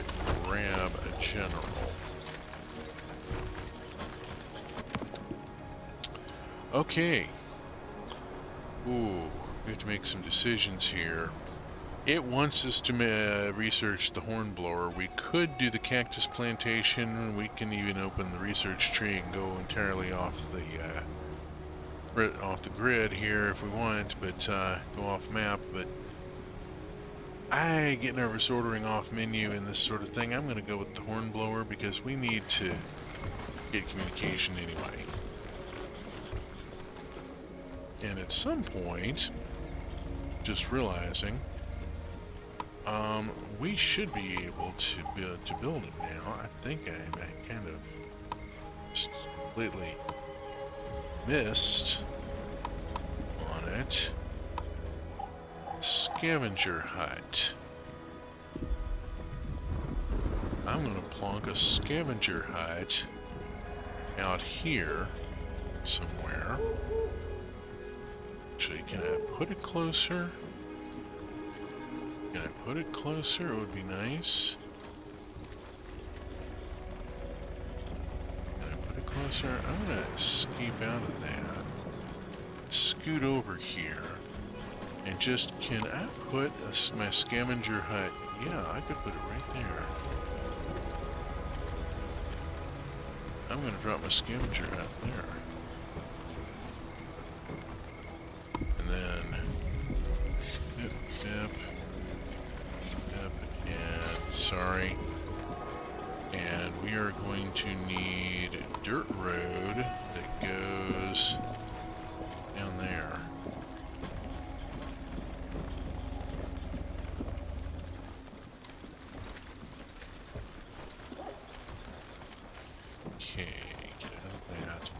[SPEAKER 1] grab a general. Okay. Ooh, we have to make some decisions here. It wants us to research the hornblower. We could do the cactus plantation. We can even open the research tree and go entirely off the grid here if we want, but go off map. But I get nervous ordering off menu and this sort of thing. I'm going to go with the hornblower because we need to get communication anyway. And at some point, just realizing, we should be able to build it now. I think I kind of just completely missed on it. Scavenger hut. I'm gonna plonk a scavenger hut out here somewhere. Actually, can I put it closer? Can I put it closer? It would be nice. Can I put it closer? I'm gonna escape out of that. Scoot over here. And just, can I put my scavenger hut? Yeah, I could put it right there. I'm gonna drop my scavenger hut there. And then, zip, zip, zip, and sorry. And we are going to need a dirt road that goes down there. Okay, get out of that.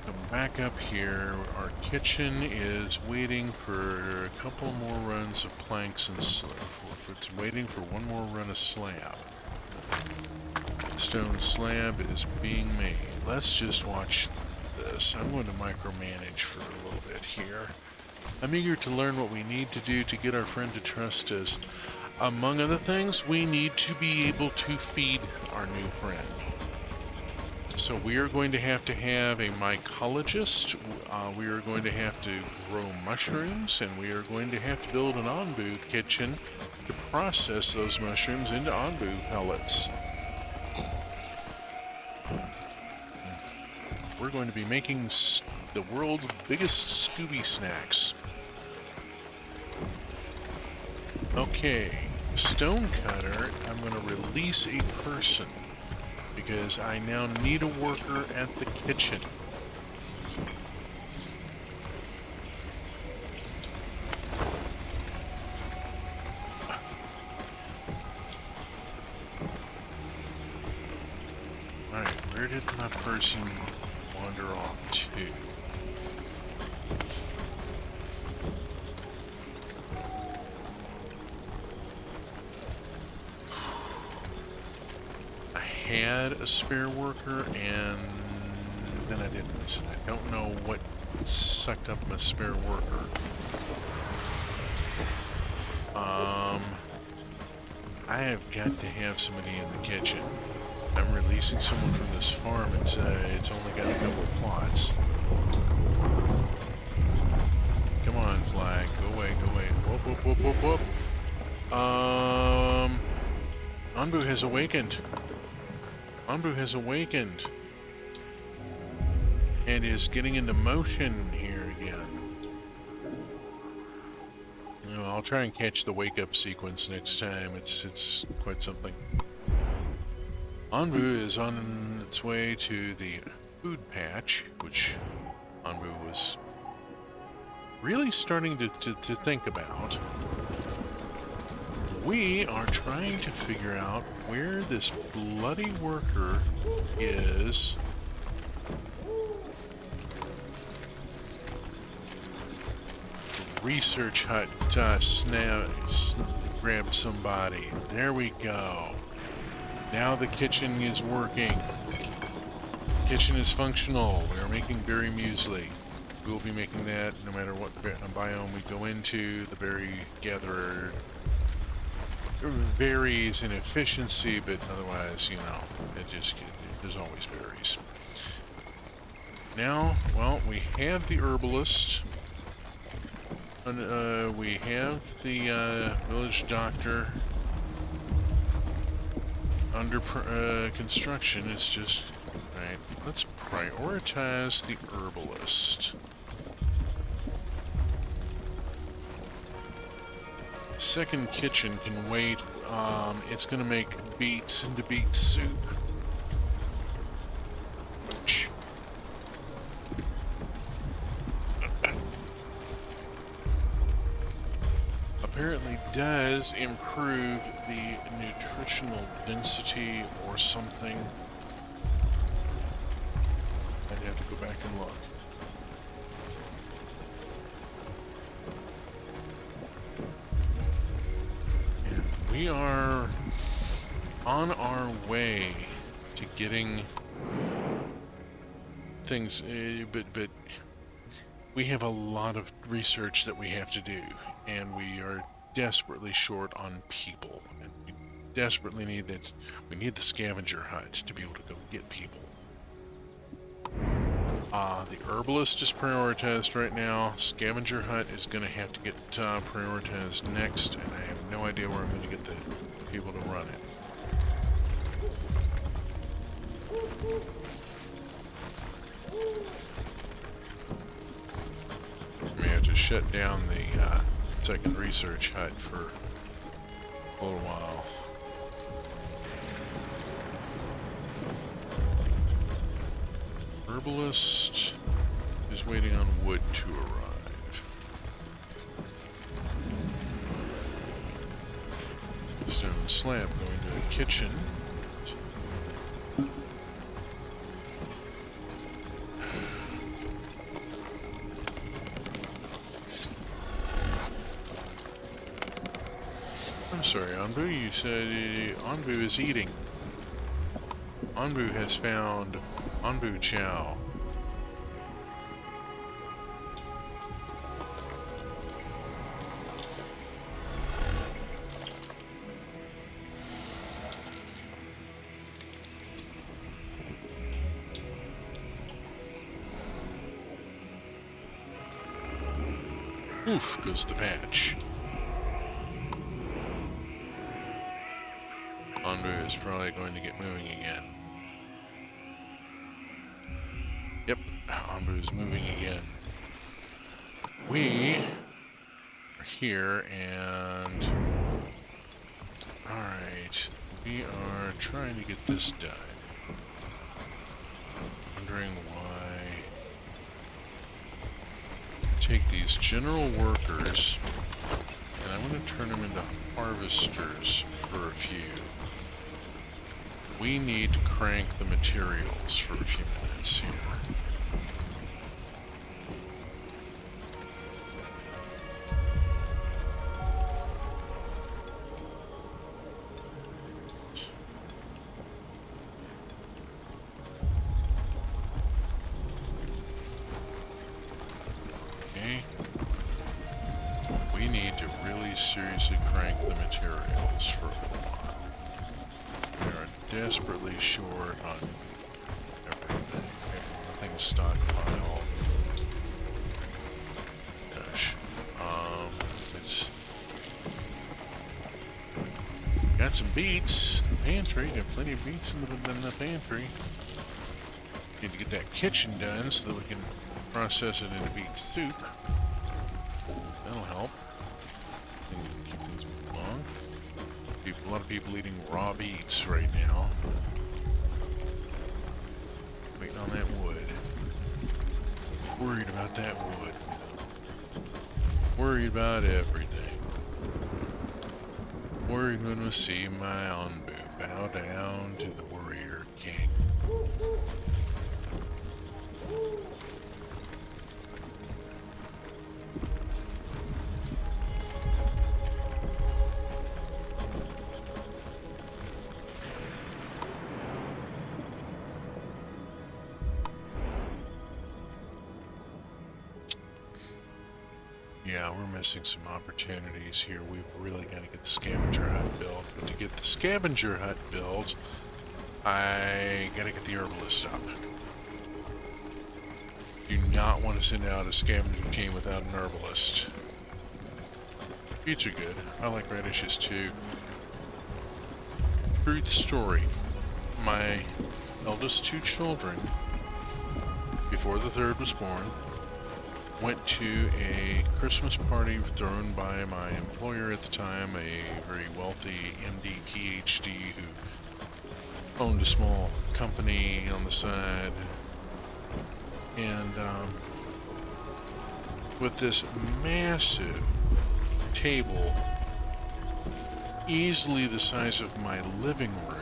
[SPEAKER 1] Come back up here. Our kitchen is waiting for a couple more runs of planks and it's waiting for one more run of slab. Stone slab is being made. Let's just watch this. I'm going to micromanage for a little bit here. I'm eager to learn what we need to do to get our friend to trust us. Among other things, we need to be able to feed our new friend. So we are going to have a mycologist, we are going to have to grow mushrooms, and we are going to have to build an Onbu kitchen to process those mushrooms into Onbu pellets. We're going to be making the world's biggest Scooby snacks. Okay, stonecutter, I'm going to release a person because I now need a worker at the kitchen. Alright, where did my person wander off to? Had a spare worker and then I didn't. I don't know what sucked up my spare worker. I have got to have somebody in the kitchen. I'm releasing someone from this farm and it's only got a couple of plots. Come on, flag. Go away, go away. Whoop, whoop, whoop, whoop, whoop. Onbu has awakened. Onbu has awakened and is getting into motion here again. You know, I'll try and catch the wake-up sequence next time. It's quite something. Onbu is on its way to the food patch, which Onbu was really starting to think about. We are trying to figure out where this bloody worker is. Research hut, grab somebody. There we go. Now the kitchen is working. Kitchen is functional. We are making berry muesli. We will be making that no matter what biome we go into. The berry gatherer varies in efficiency, but otherwise, you know, there's always berries. Now, well, we have the herbalist, we have the village doctor under construction. It's just, right, let's prioritize the herbalist. Second kitchen can wait. It's gonna make beets into beet soup. does improve the nutritional density or something. I'd have to go back and look. And we are on our way to getting things, but we have a lot of research that we have to do, and we are desperately short on people, and we desperately need that. We need the scavenger hunt to be able to go get people. The herbalist is prioritized right now. Scavenger hunt is going to have to get prioritized next, and I have no idea where I'm going to get the people to run it. I may have to shut down the second research hut for a little while. Herbalist is waiting on wood to arrive. Stone slab going to the kitchen. I'm sorry, Anbu, you said Anbu is eating. Anbu has found Anbu Chow. Oof goes the patch. Anbu is probably going to get moving again. Yep, Anbu is moving again. We are here and... Alright, we are trying to get this done. Wondering why... Take these general workers, and I'm going to turn them into harvesters for a few. We need to crank the materials for a few minutes here. Okay. We need to really seriously crank the materials for a while. We are desperately short on everything. Everything's stockpile. Gosh. It's... Got some beets in the pantry. Got plenty of beets in the pantry. Need to get that kitchen done so that we can process it into beet soup. That'll help. And keep things moving along. A lot of people eating raw beets right now. Waiting on that wood. Worried about that wood. Worried about everything. Worried when we see my Anbu bow down to the warrior king. Yeah, we're missing some opportunities here. We've really got to get the scavenger hut built. But to get the scavenger hut built, I gotta get the herbalist up. Do not want to send out a scavenger team without an herbalist. Beets are good. I like radishes too. Truth story. My eldest two children, before the third was born, went to a Christmas party thrown by my employer at the time, a very wealthy MD, PhD who owned a small company on the side. And with this massive table easily the size of my living room.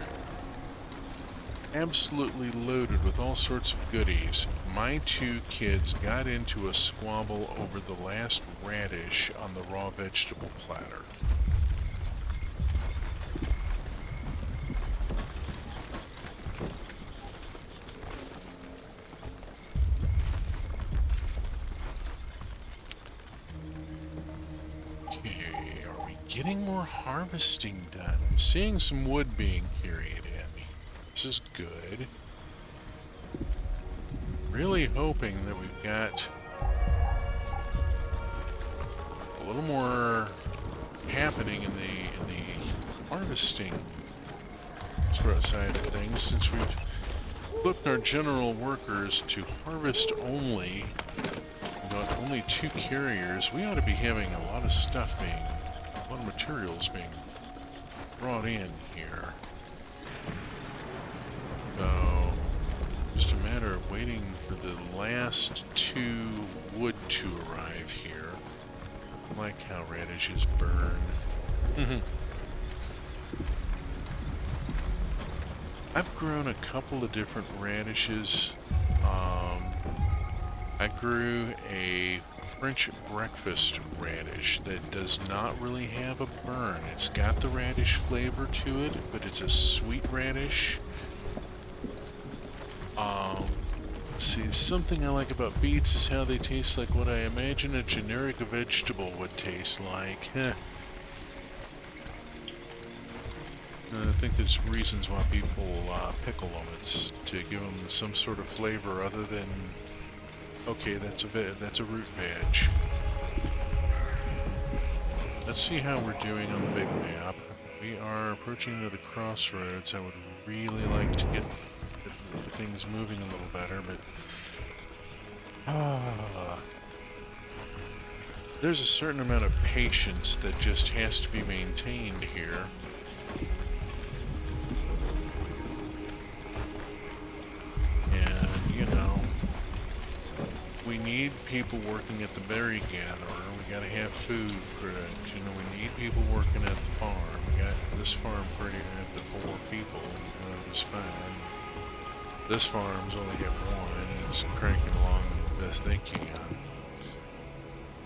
[SPEAKER 1] Absolutely loaded with all sorts of goodies. My two kids got into a squabble over the last radish on the raw vegetable platter. Okay, are we getting more harvesting done? I'm seeing some wood being carried in. This is good. Really hoping that we've got a little more happening in the harvesting side of things, since we've flipped our general workers to harvest only. We've got only 2 carriers. We ought to be having a lot of materials being brought in here. So, just a matter of waiting for the last 2 wood to arrive here. I like how radishes burn. I've grown a couple of different radishes. I grew a French breakfast radish that does not really have a burn. It's got the radish flavor to it, but it's a sweet radish. Let's see, something I like about beets is how they taste like what I imagine a generic vegetable would taste like. I think there's reasons why people pickle them. It's to give them some sort of flavor other than, okay, that's a root veg. Let's see how we're doing on the big map. We are approaching to the crossroads. I would really like to get things moving a little better, but there's a certain amount of patience that just has to be maintained here. And, you know, we need people working at the berry gatherer. We gotta have food products. You know, we need people working at the farm. We got this farm pretty good to 4 people. It's fine. This farm's only got 1. It's cranking along the best they can.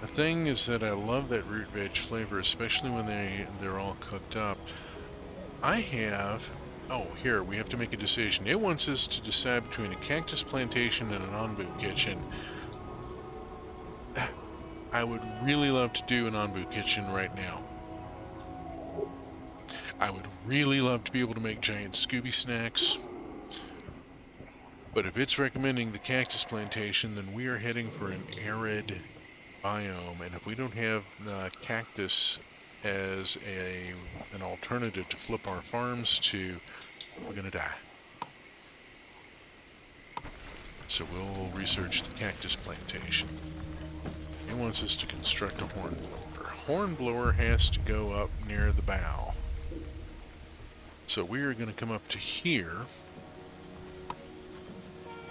[SPEAKER 1] The thing is that I love that root veg flavor, especially when they're all cooked up. I have... Oh, here, we have to make a decision. It wants us to decide between a cactus plantation and an Onbu kitchen. I would really love to do an Onbu kitchen right now. I would really love to be able to make giant Scooby snacks. But if it's recommending the cactus plantation, then we are heading for an arid biome. And if we don't have cactus as an alternative to flip our farms to, we're gonna die. So we'll research the cactus plantation. He wants us to construct a hornblower. Hornblower has to go up near the bow. So we are going to come up to here.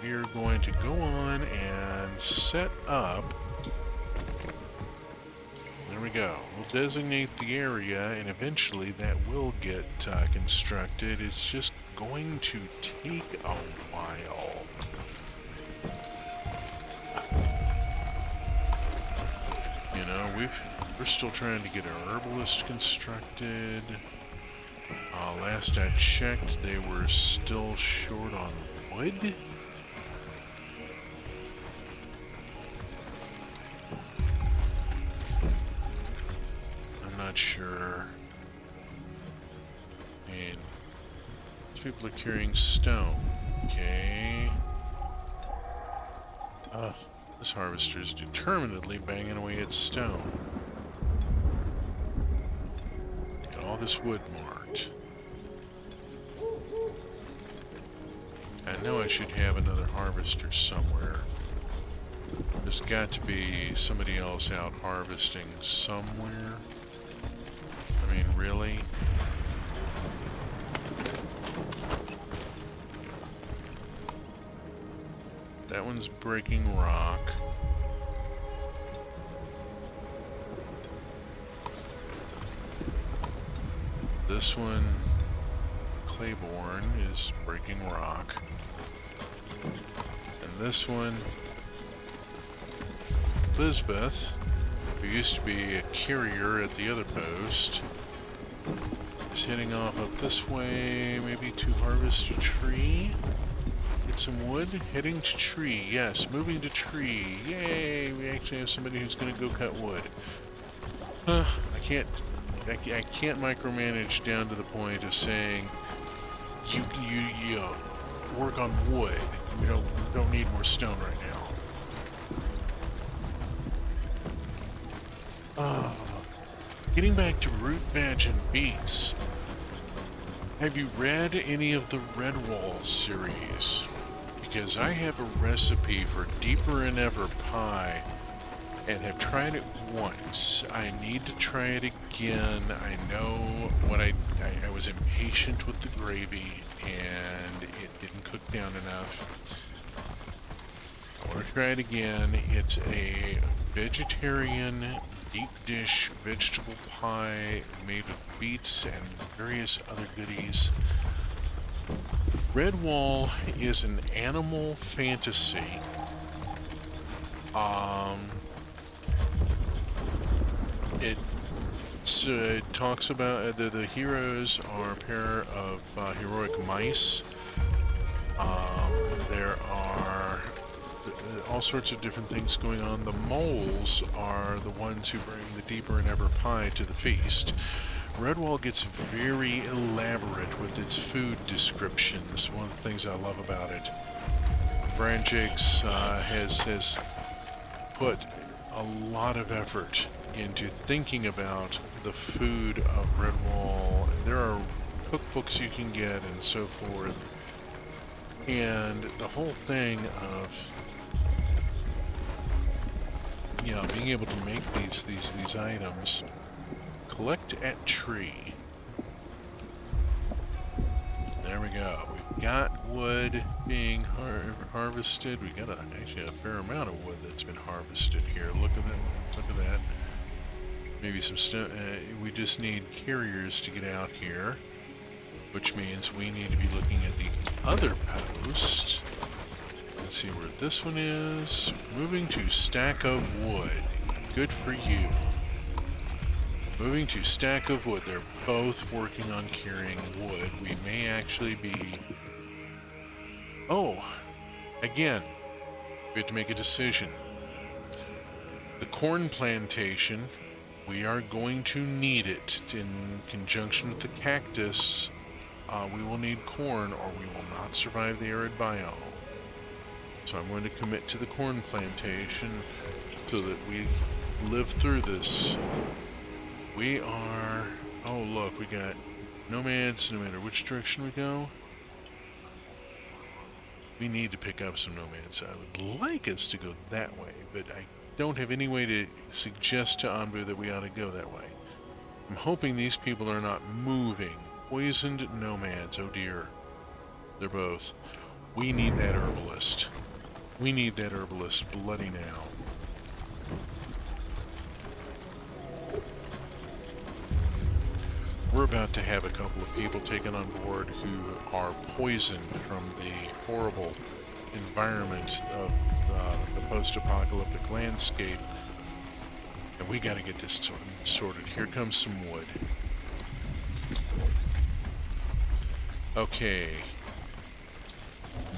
[SPEAKER 1] We are going to go on and set up. There we go. We'll designate the area, and eventually that will get constructed. It's just going to take a while. You know, we're still trying to get our herbalist constructed. Last I checked, they were still short on wood. I'm not sure. I mean, people are carrying stone. Okay. This harvester is determinedly banging away at stone. Got all this wood marked. I know I should have another harvester somewhere. There's got to be somebody else out harvesting somewhere. I mean, really? That one's breaking rock. This one, Claiborne, is breaking rock. And this one, Lisbeth, who used to be a carrier at the other post, is heading off up this way, maybe to harvest a tree. Get some wood. Heading to tree. Yes, moving to tree. Yay! We actually have somebody who's going to go cut wood. I can't micromanage down to the point of saying you work on wood. We don't need more stone right now. Getting back to root, veg, and beets. Have you read any of the Redwall series? Because I have a recipe for Deeper and Ever pie and have tried it once. I need to try it again. I know what I was impatient with the gravy and it didn't cook down enough. I want to try it again. It's a vegetarian deep dish vegetable pie made with beets and various other goodies. Redwall is an animal fantasy. It talks about the heroes are a pair of heroic mice. There are all sorts of different things going on. The moles are the ones who bring the Deeper and Ever pie to the feast. Redwall gets very elaborate with its food descriptions. One of the things I love about it. Brian Jakes has put a lot of effort into thinking about the food of Redwall. There are cookbooks you can get and so forth. And the whole thing of being able to make these items. Collect at tree. There we go. We've got wood being harvested. We got actually a fair amount of wood that's been harvested here. Look at that. Look at that. Maybe some stuff. We just need carriers to get out here, which means we need to be looking at the other post. Let's see where this one is. Moving to stack of wood. Good for you. Moving to stack of wood. They're both working on carrying wood. We may actually be... Oh! Again, we have to make a decision. The corn plantation, we are going to need it. In conjunction with the cactus, we will need corn or we will not survive the arid biome. So I'm going to commit to the corn plantation so that we live through this. We are... Oh, look, we got nomads no matter which direction we go. We need to pick up some nomads. I would like us to go that way, but I don't have any way to suggest to Anbu that we ought to go that way. I'm hoping these people are not moving. Poisoned nomads, oh dear. They're both. We need that herbalist. We need that herbalist bloody now. We're about to have a couple of people taken on board who are poisoned from the horrible environment of the post-apocalyptic landscape. And we got to get this sorted. Here comes some wood. Okay.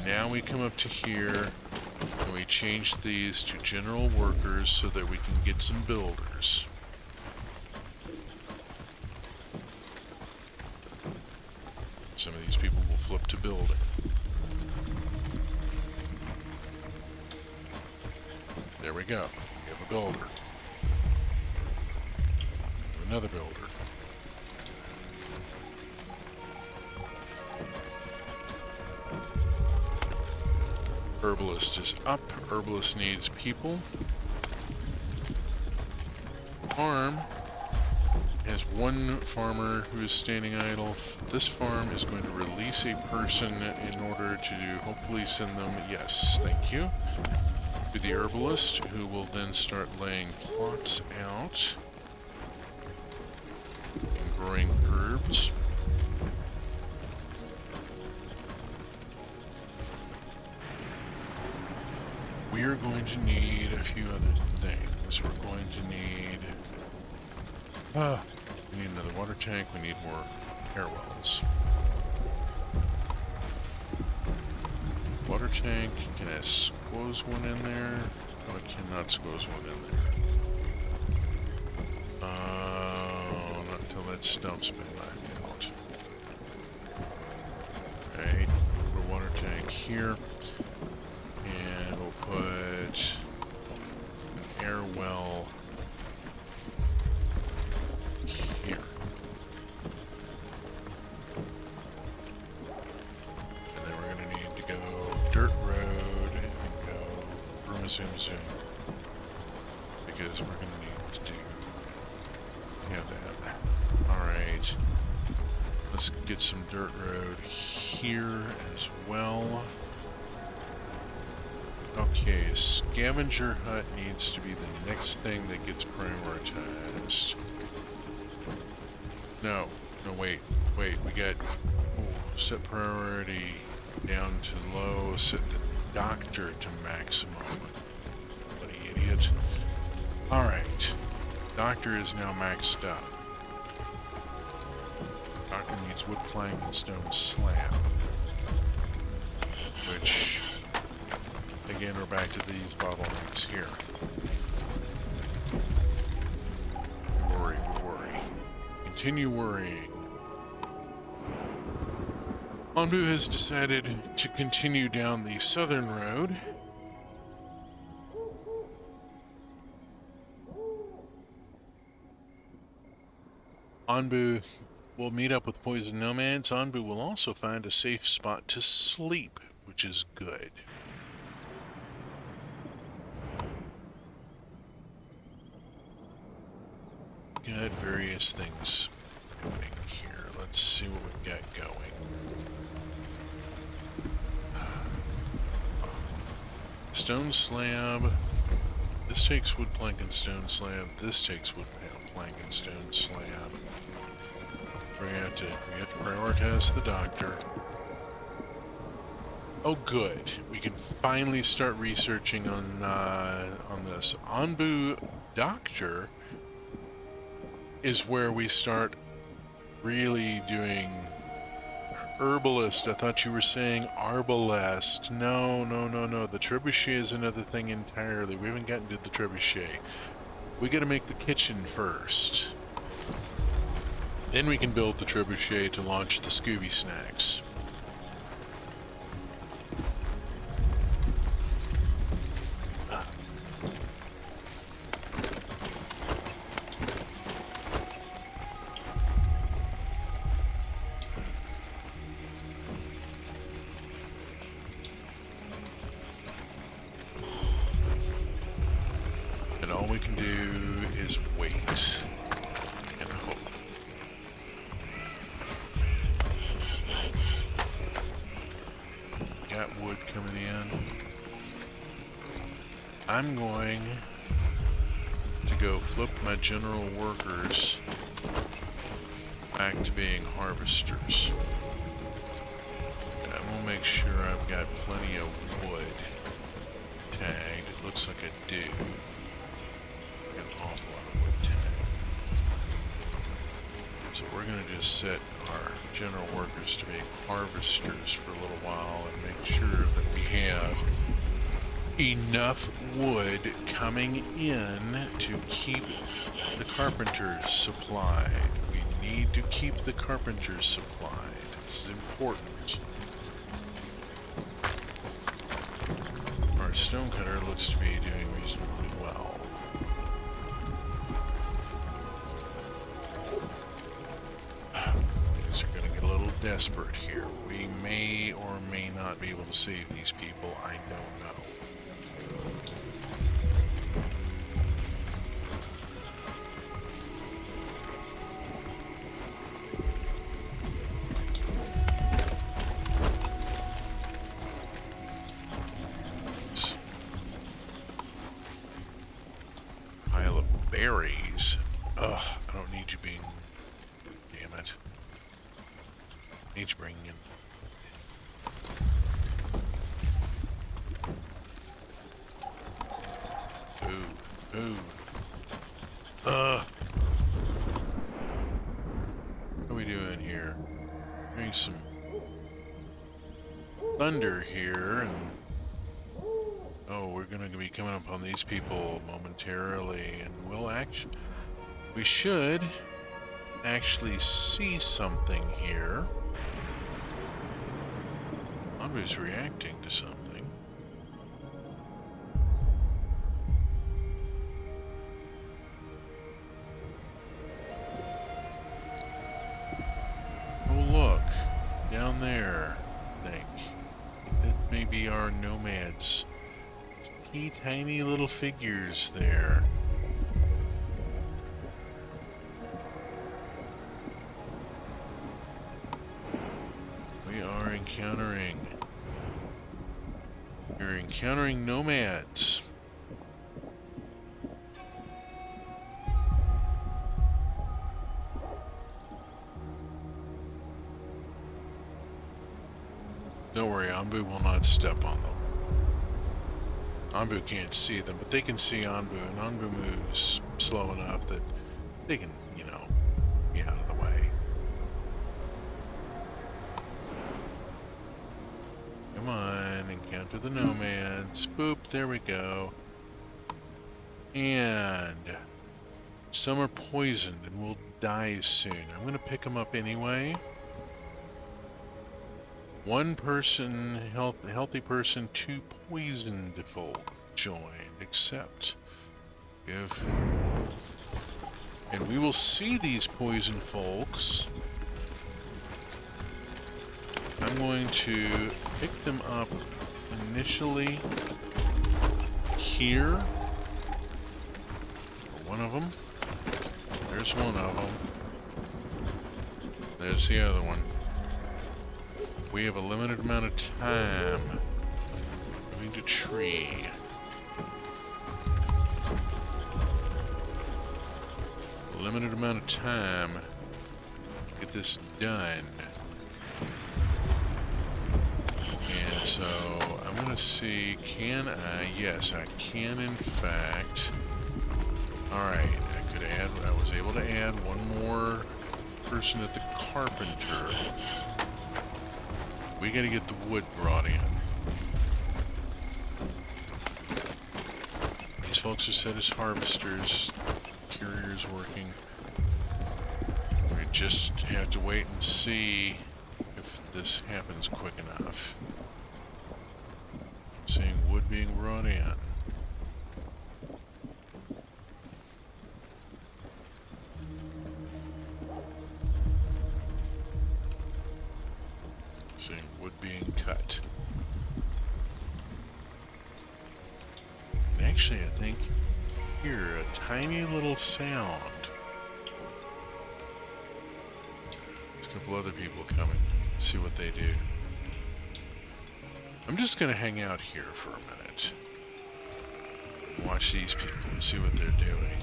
[SPEAKER 1] Now we come up to here and we change these to general workers so that we can get some builders. Some of these people will flip to building. There we go. We have a builder. Another builder. Herbalist is up. Herbalist needs people. Farm has one farmer who is standing idle. This farm is going to release a person in order to hopefully send them, yes, thank you, to the herbalist, who will then start laying plots out and growing herbs. few other things. We're going to need... we need another water tank. We need more air wells. Water tank. Can I squoze one in there? No, I cannot squoze one in there. Not until that stump's been knocked out. Alright, put a water tank here. And we'll put an air well here. And then we're going to need to go dirt road and go vroom zoom zoom. Because we're going to need to do have that. Alright. Let's get some dirt road here as well. Okay, scavenger hut needs to be the next thing that gets prioritized. No, wait, we got, set priority down to low, set the doctor to maximum. Bloody idiot. Alright, doctor is now maxed up. Doctor needs wood plank and stone slab. Which... again, we're back to these bottlenecks here. Worry. Continue worrying. Anbu has decided to continue down the southern road. Anbu will meet up with poison nomads. Anbu will also find a safe spot to sleep, which is good. Got various things going here. Let's see what we've got going. Stone slab. This takes wood plank and stone slab. This takes wood plank and stone slab. We have to prioritize the doctor. Oh, good. We can finally start researching on this. Anbu Doctor is where we start really doing herbalist. I thought you were saying arbalest. No. The trebuchet is another thing entirely. We haven't gotten to the trebuchet. We gotta make the kitchen first. Then we can build the trebuchet to launch the Scooby snacks. All we can do is wait and hope. Got wood coming in. I'm going to go flip my general workers back to being harvesters. And I'm gonna make sure I've got plenty of wood tagged. It looks like I do. So we're going to just set our general workers to be harvesters for a little while and make sure that we have enough wood coming in to keep the carpenters supplied. We need to keep the carpenters supplied. This is important. Our stonecutter looks to be doing reasonably well. Desperate here. We may or may not be able to save these people. I don't know. Pile of berries. Ugh, I don't need you being... Damn it. Need to bring in. move. What are we doing here? Doing some thunder here, and oh, we're gonna be coming up on these people momentarily, and we should actually see something here. Anbu's reacting to something. Oh, look, down there, I think. That may be our nomads. Tiny little figures there. You're encountering nomads. Don't worry, Anbu will not step on them. Anbu can't see them, but they can see Anbu, and Anbu moves slow enough that they can, you know, be out of the way. Come on, encounter the nomads. Boop, there we go. And some are poisoned and will die soon. I'm going to pick them up anyway. One person, healthy person, 2 poisoned folk joined. Accept. Give. And we will see these poisoned folks. I'm going to pick them up initially here. One of them. There's one of them. There's the other one. We have a limited amount of time. Moving to tree. Limited amount of time to get this done. And so I'm gonna see, can I? Yes, I can in fact. Alright, I was able to add one more person at the carpenter. We gotta get the wood brought in. These folks are set as harvesters. Carrier's working. We just have to wait and see if this happens quick enough. Seeing wood being brought in. Seeing wood being cut. And actually, I think hear a tiny little sound. There's a couple other people coming. Let's see what they do. I'm just gonna hang out here for a minute. Watch these people and see what they're doing.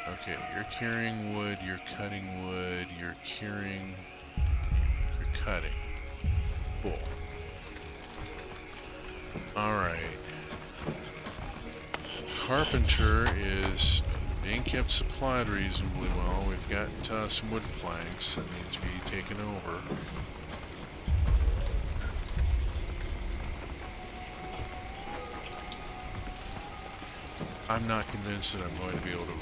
[SPEAKER 1] Okay, you're carrying wood, you're cutting wood, you're cutting. Cool. Alright. Carpenter is being kept supplied reasonably well. We've got some wood planks that need to be taken over. I'm not convinced that I'm going to be able to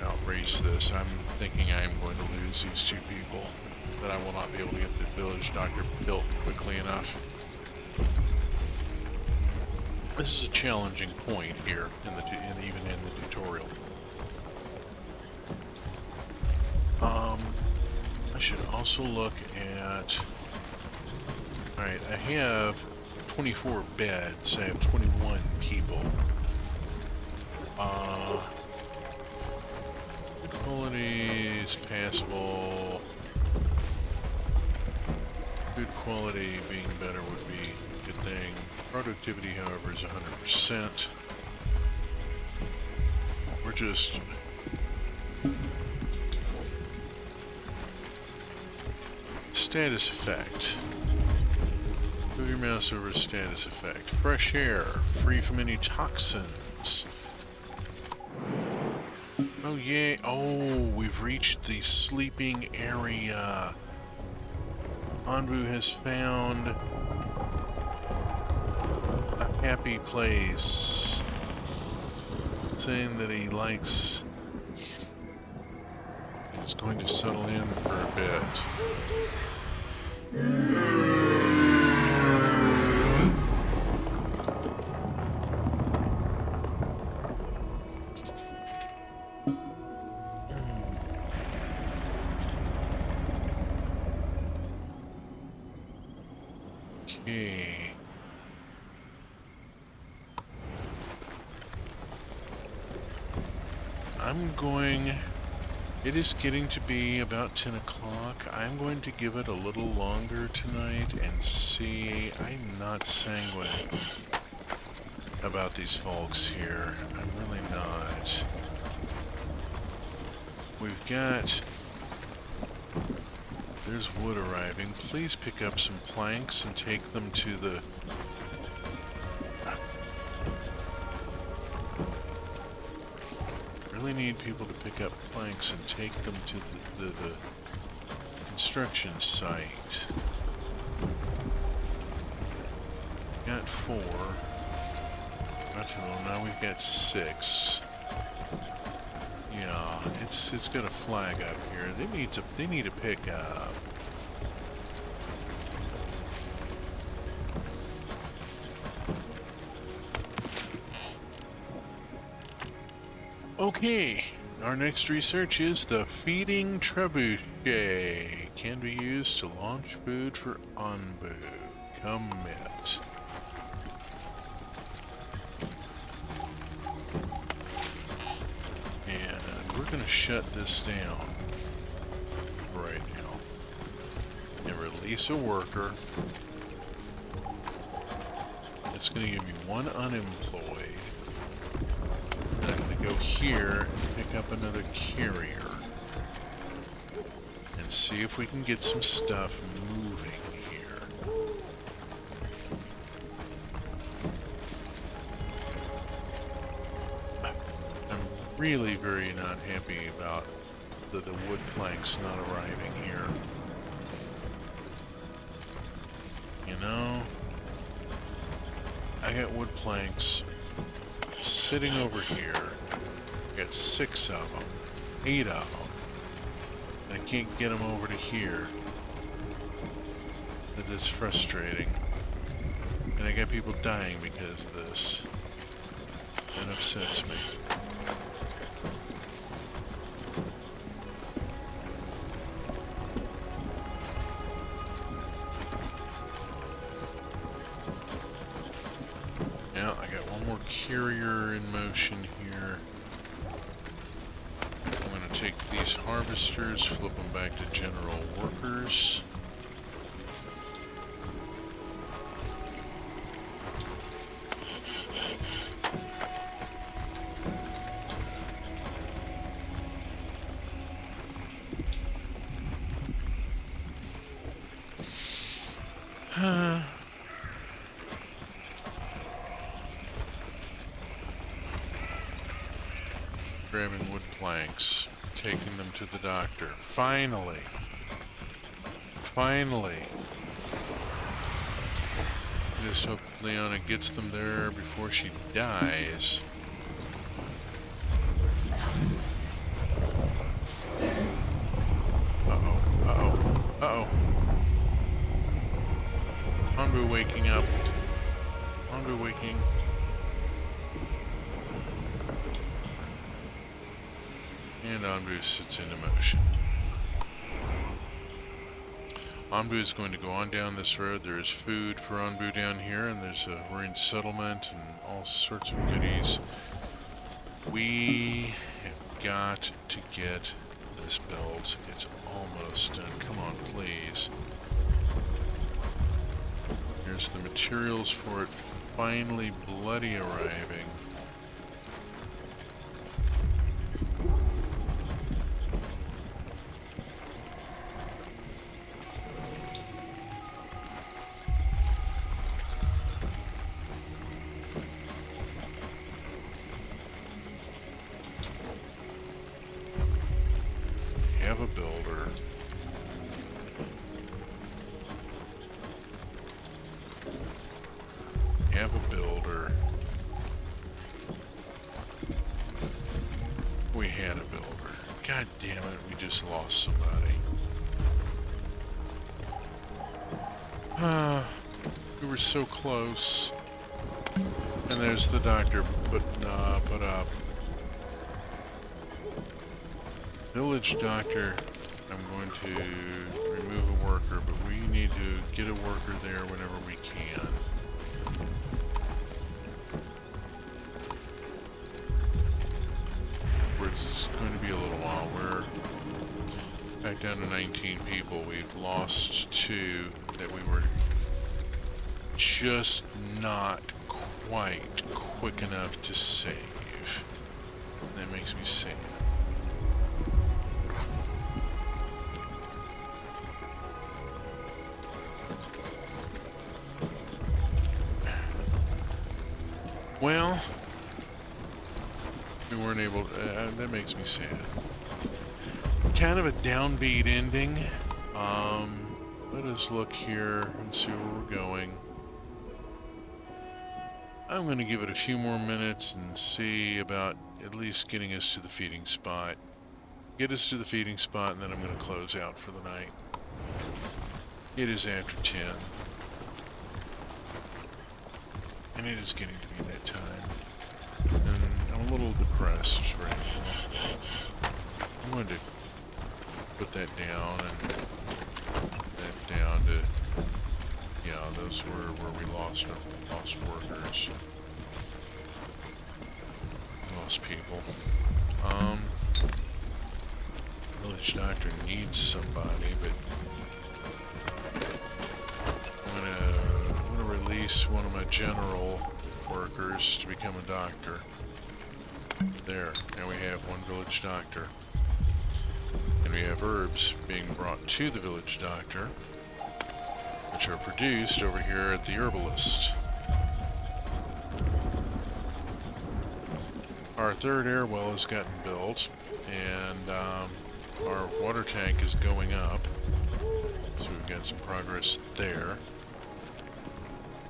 [SPEAKER 1] outrace this. I'm thinking I'm going to lose these 2 people. That I will not be able to get the village doctor built quickly enough. This is a challenging point here, even in the tutorial. I should also look at... Alright, I have 24 beds. I have 21 people. Quality is passable. Good quality being better would be a good thing. Productivity, however, is 100%. We're just... Status effect. Move your your mouse over status effect. Fresh air, free from any toxins. Oh yay, oh, we've reached the sleeping area. Anbu has found a happy place. Saying that he likes... He's going to settle in for a bit. Okay. I'm going... It is getting to be about 10 o'clock. I'm going to give it a little longer tonight and see. I'm not sanguine about these folks here. I'm really not. We've got... There's wood arriving. Please pick up some planks and take them to the... Really need people to pick up planks and take them to the construction site. Got 4. Well, now we've got 6. Yeah, it's got a flag up here. They need to pick up. Okay, our next research is the feeding trebuchet. Can be used to launch food for Anbu. Commit. And we're going to shut this down right now. And release a worker. It's going to give me 1 unemployed. I'm going to go here and pick up another carrier and see if we can get some stuff moving here. I'm really very not happy about the wood planks not arriving here. You know, I got wood planks sitting over here. Got 6 of them, 8 of them. And I can't get them over to here. That's frustrating. And I got people dying because of this. That upsets me. Now I got one more carrier in motion here. I'm going to take these harvesters, flip them back to general workers. Grabbing wood planks, taking them to the doctor. Finally! Finally! I just hope Leona gets them there before she dies. Uh-oh, uh-oh, uh-oh. Anbu waking up. Anbu waking. And Anbu sits into motion. Anbu is going to go on down this road. There is food for Anbu down here, and we're in settlement and all sorts of goodies. We have got to get this built. It's almost done. Come on, please. Here's the materials for it finally bloody arriving. builder. Have a builder. We had a builder. God damn it, we just lost somebody. We were so close. And there's the doctor put up. Village doctor, I'm going to remove a worker, but we need to get a worker there whenever we can. It's going to be a little while. We're back down to 19 people. We've lost 2 that we were just not quite quick enough to save. That makes me sad. Well, we weren't able to, that makes me sad. Kind of a downbeat ending. Let us look here and see where we're going. I'm going to give it a few more minutes and see about at least getting us to the feeding spot. Get us to the feeding spot, and then I'm going to close out for the night. It is after 10. And it is getting to be that time. And I'm a little depressed right now. I'm going to put that down and put that down to, yeah, those were where we lost workers. Lost people. Village doctor needs somebody, but I'm gonna release one of my general workers to become a doctor. There, now we have one village doctor. And we have herbs being brought to the village doctor, which are produced over here at the herbalist. Our third air well has gotten built, and our water tank is going up, so we've got some progress there.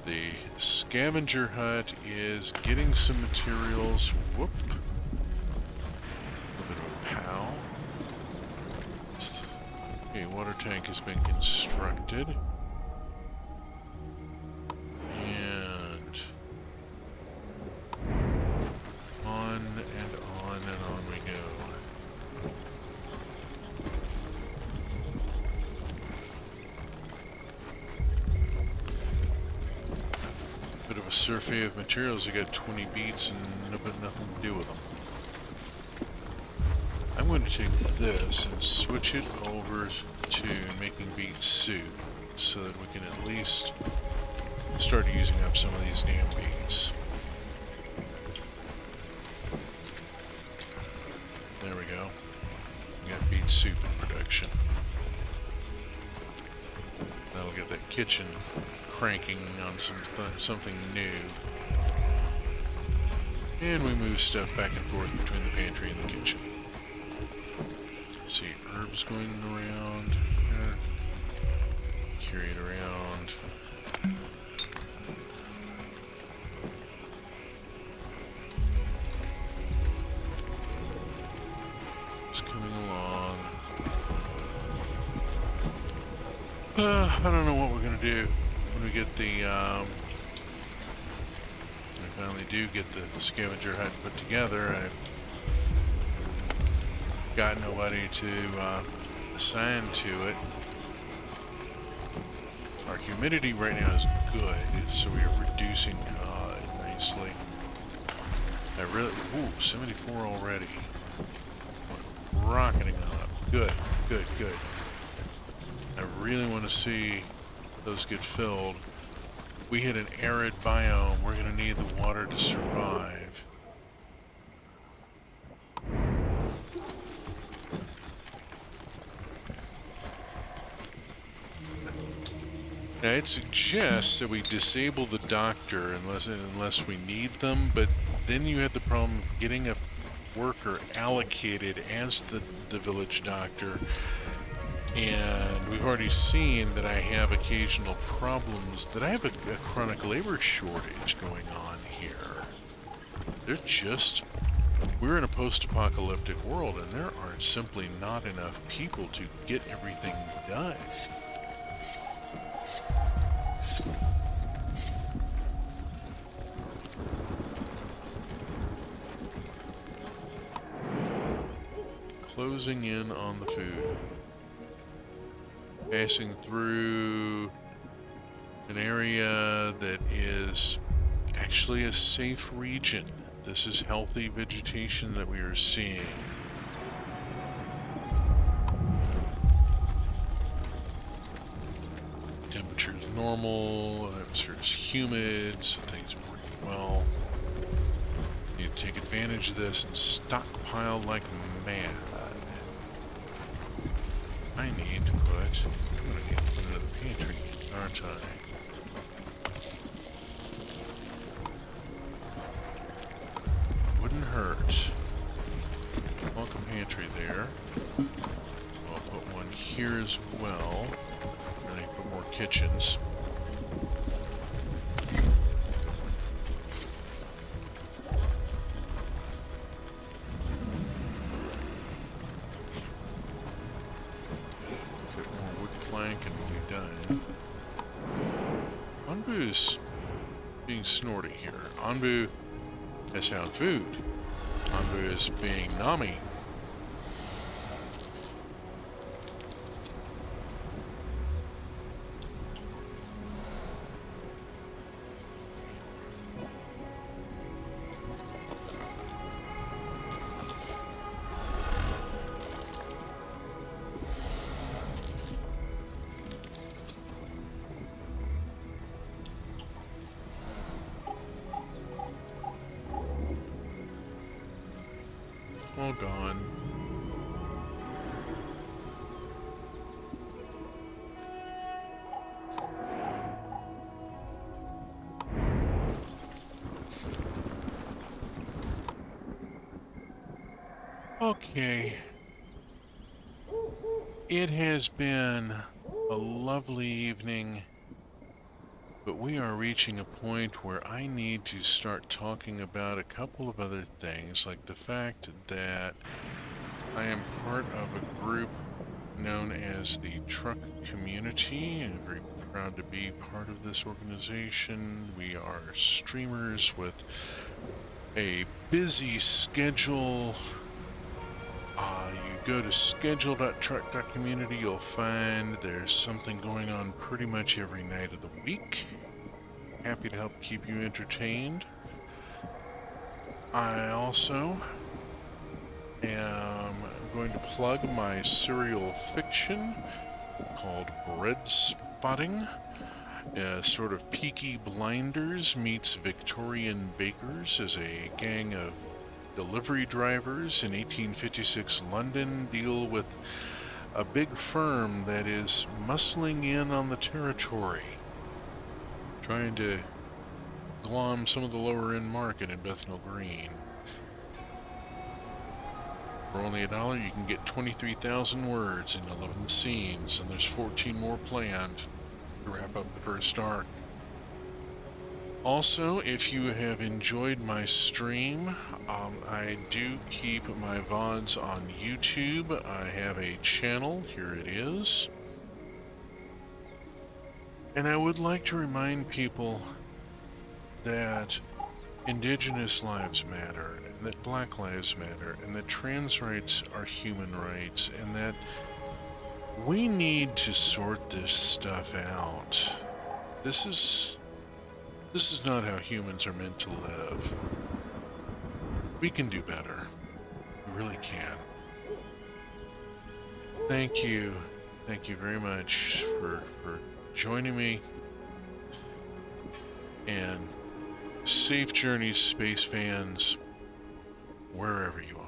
[SPEAKER 1] The scavenger hut is getting some materials. Whoop. A little bit of a pow. Okay, water tank has been constructed. And on we go. Bit of a survey of materials. You got 20 beets and nothing to do with them. I'm going to take this and switch it over to making beet soup so that we can at least start using up some of these damn beets. There we go. We got beet soup in production. That'll get that kitchen cranking on something new. And we move stuff back and forth between the pantry and the kitchen. See, herbs going around. Carry it around. It's coming along. I don't know what we're gonna do when we get the, we finally do get the scavenger hut put together. I've got nobody to assign to it. Our humidity right now is good, so we are reducing nicely. I really, ooh, 74 already. Rocketing on up. Good, good, good. I really want to see those get filled. We hit an arid biome. We're going to need the water to survive. Now it suggests that we disable the doctor unless we need them, but then you have the problem of getting a worker allocated as the village doctor And we've already seen that I have occasional problems, that I have a chronic labor shortage going on here. We're in a post-apocalyptic world, and there are simply not enough people to get everything done. Closing in on the food. Passing through an area that is actually a safe region. This is healthy vegetation that we are seeing. Temperature is normal, atmosphere is humid, so things are working well. Need to take advantage of this and stockpile like mad. I'm gonna need to put it in the pantry, aren't I? Wouldn't hurt. Welcome pantry there. I'll put one here as well. And I put more kitchens. Get more wood plank and we'll be done. Anbu's being snorty here. Anbu has found food. Anbu is being Nami. All gone. Okay. It has been a lovely evening, but we are reaching a point where I need to start talking about a couple of other things, like the fact that I am part of a group known as the Truck Community. I'm very proud to be part of this organization. We are streamers with a busy schedule. You go to schedule.truck.community, you'll find there's something going on pretty much every night of the week. Happy to help keep you entertained. I also am going to plug my serial fiction called Bread Spotting. Sort of Peaky Blinders meets Victorian bakers as a gang of delivery drivers in 1856 London deal with a big firm that is muscling in on the territory, trying to glom some of the lower end market in Bethnal Green. For only $1, you can get 23,000 words in 11 scenes, and there's 14 more planned to wrap up the first arc. Also, if you have enjoyed my stream, I do keep my VODs on YouTube. I have a channel, here it is. And I would like to remind people that Indigenous lives matter, and that Black lives matter, and that trans rights are human rights, and that we need to sort this stuff out. This is not how humans are meant to live. We can do better. We really can. Thank you. Thank you very much for joining me. And safe journeys, space fans, wherever you are.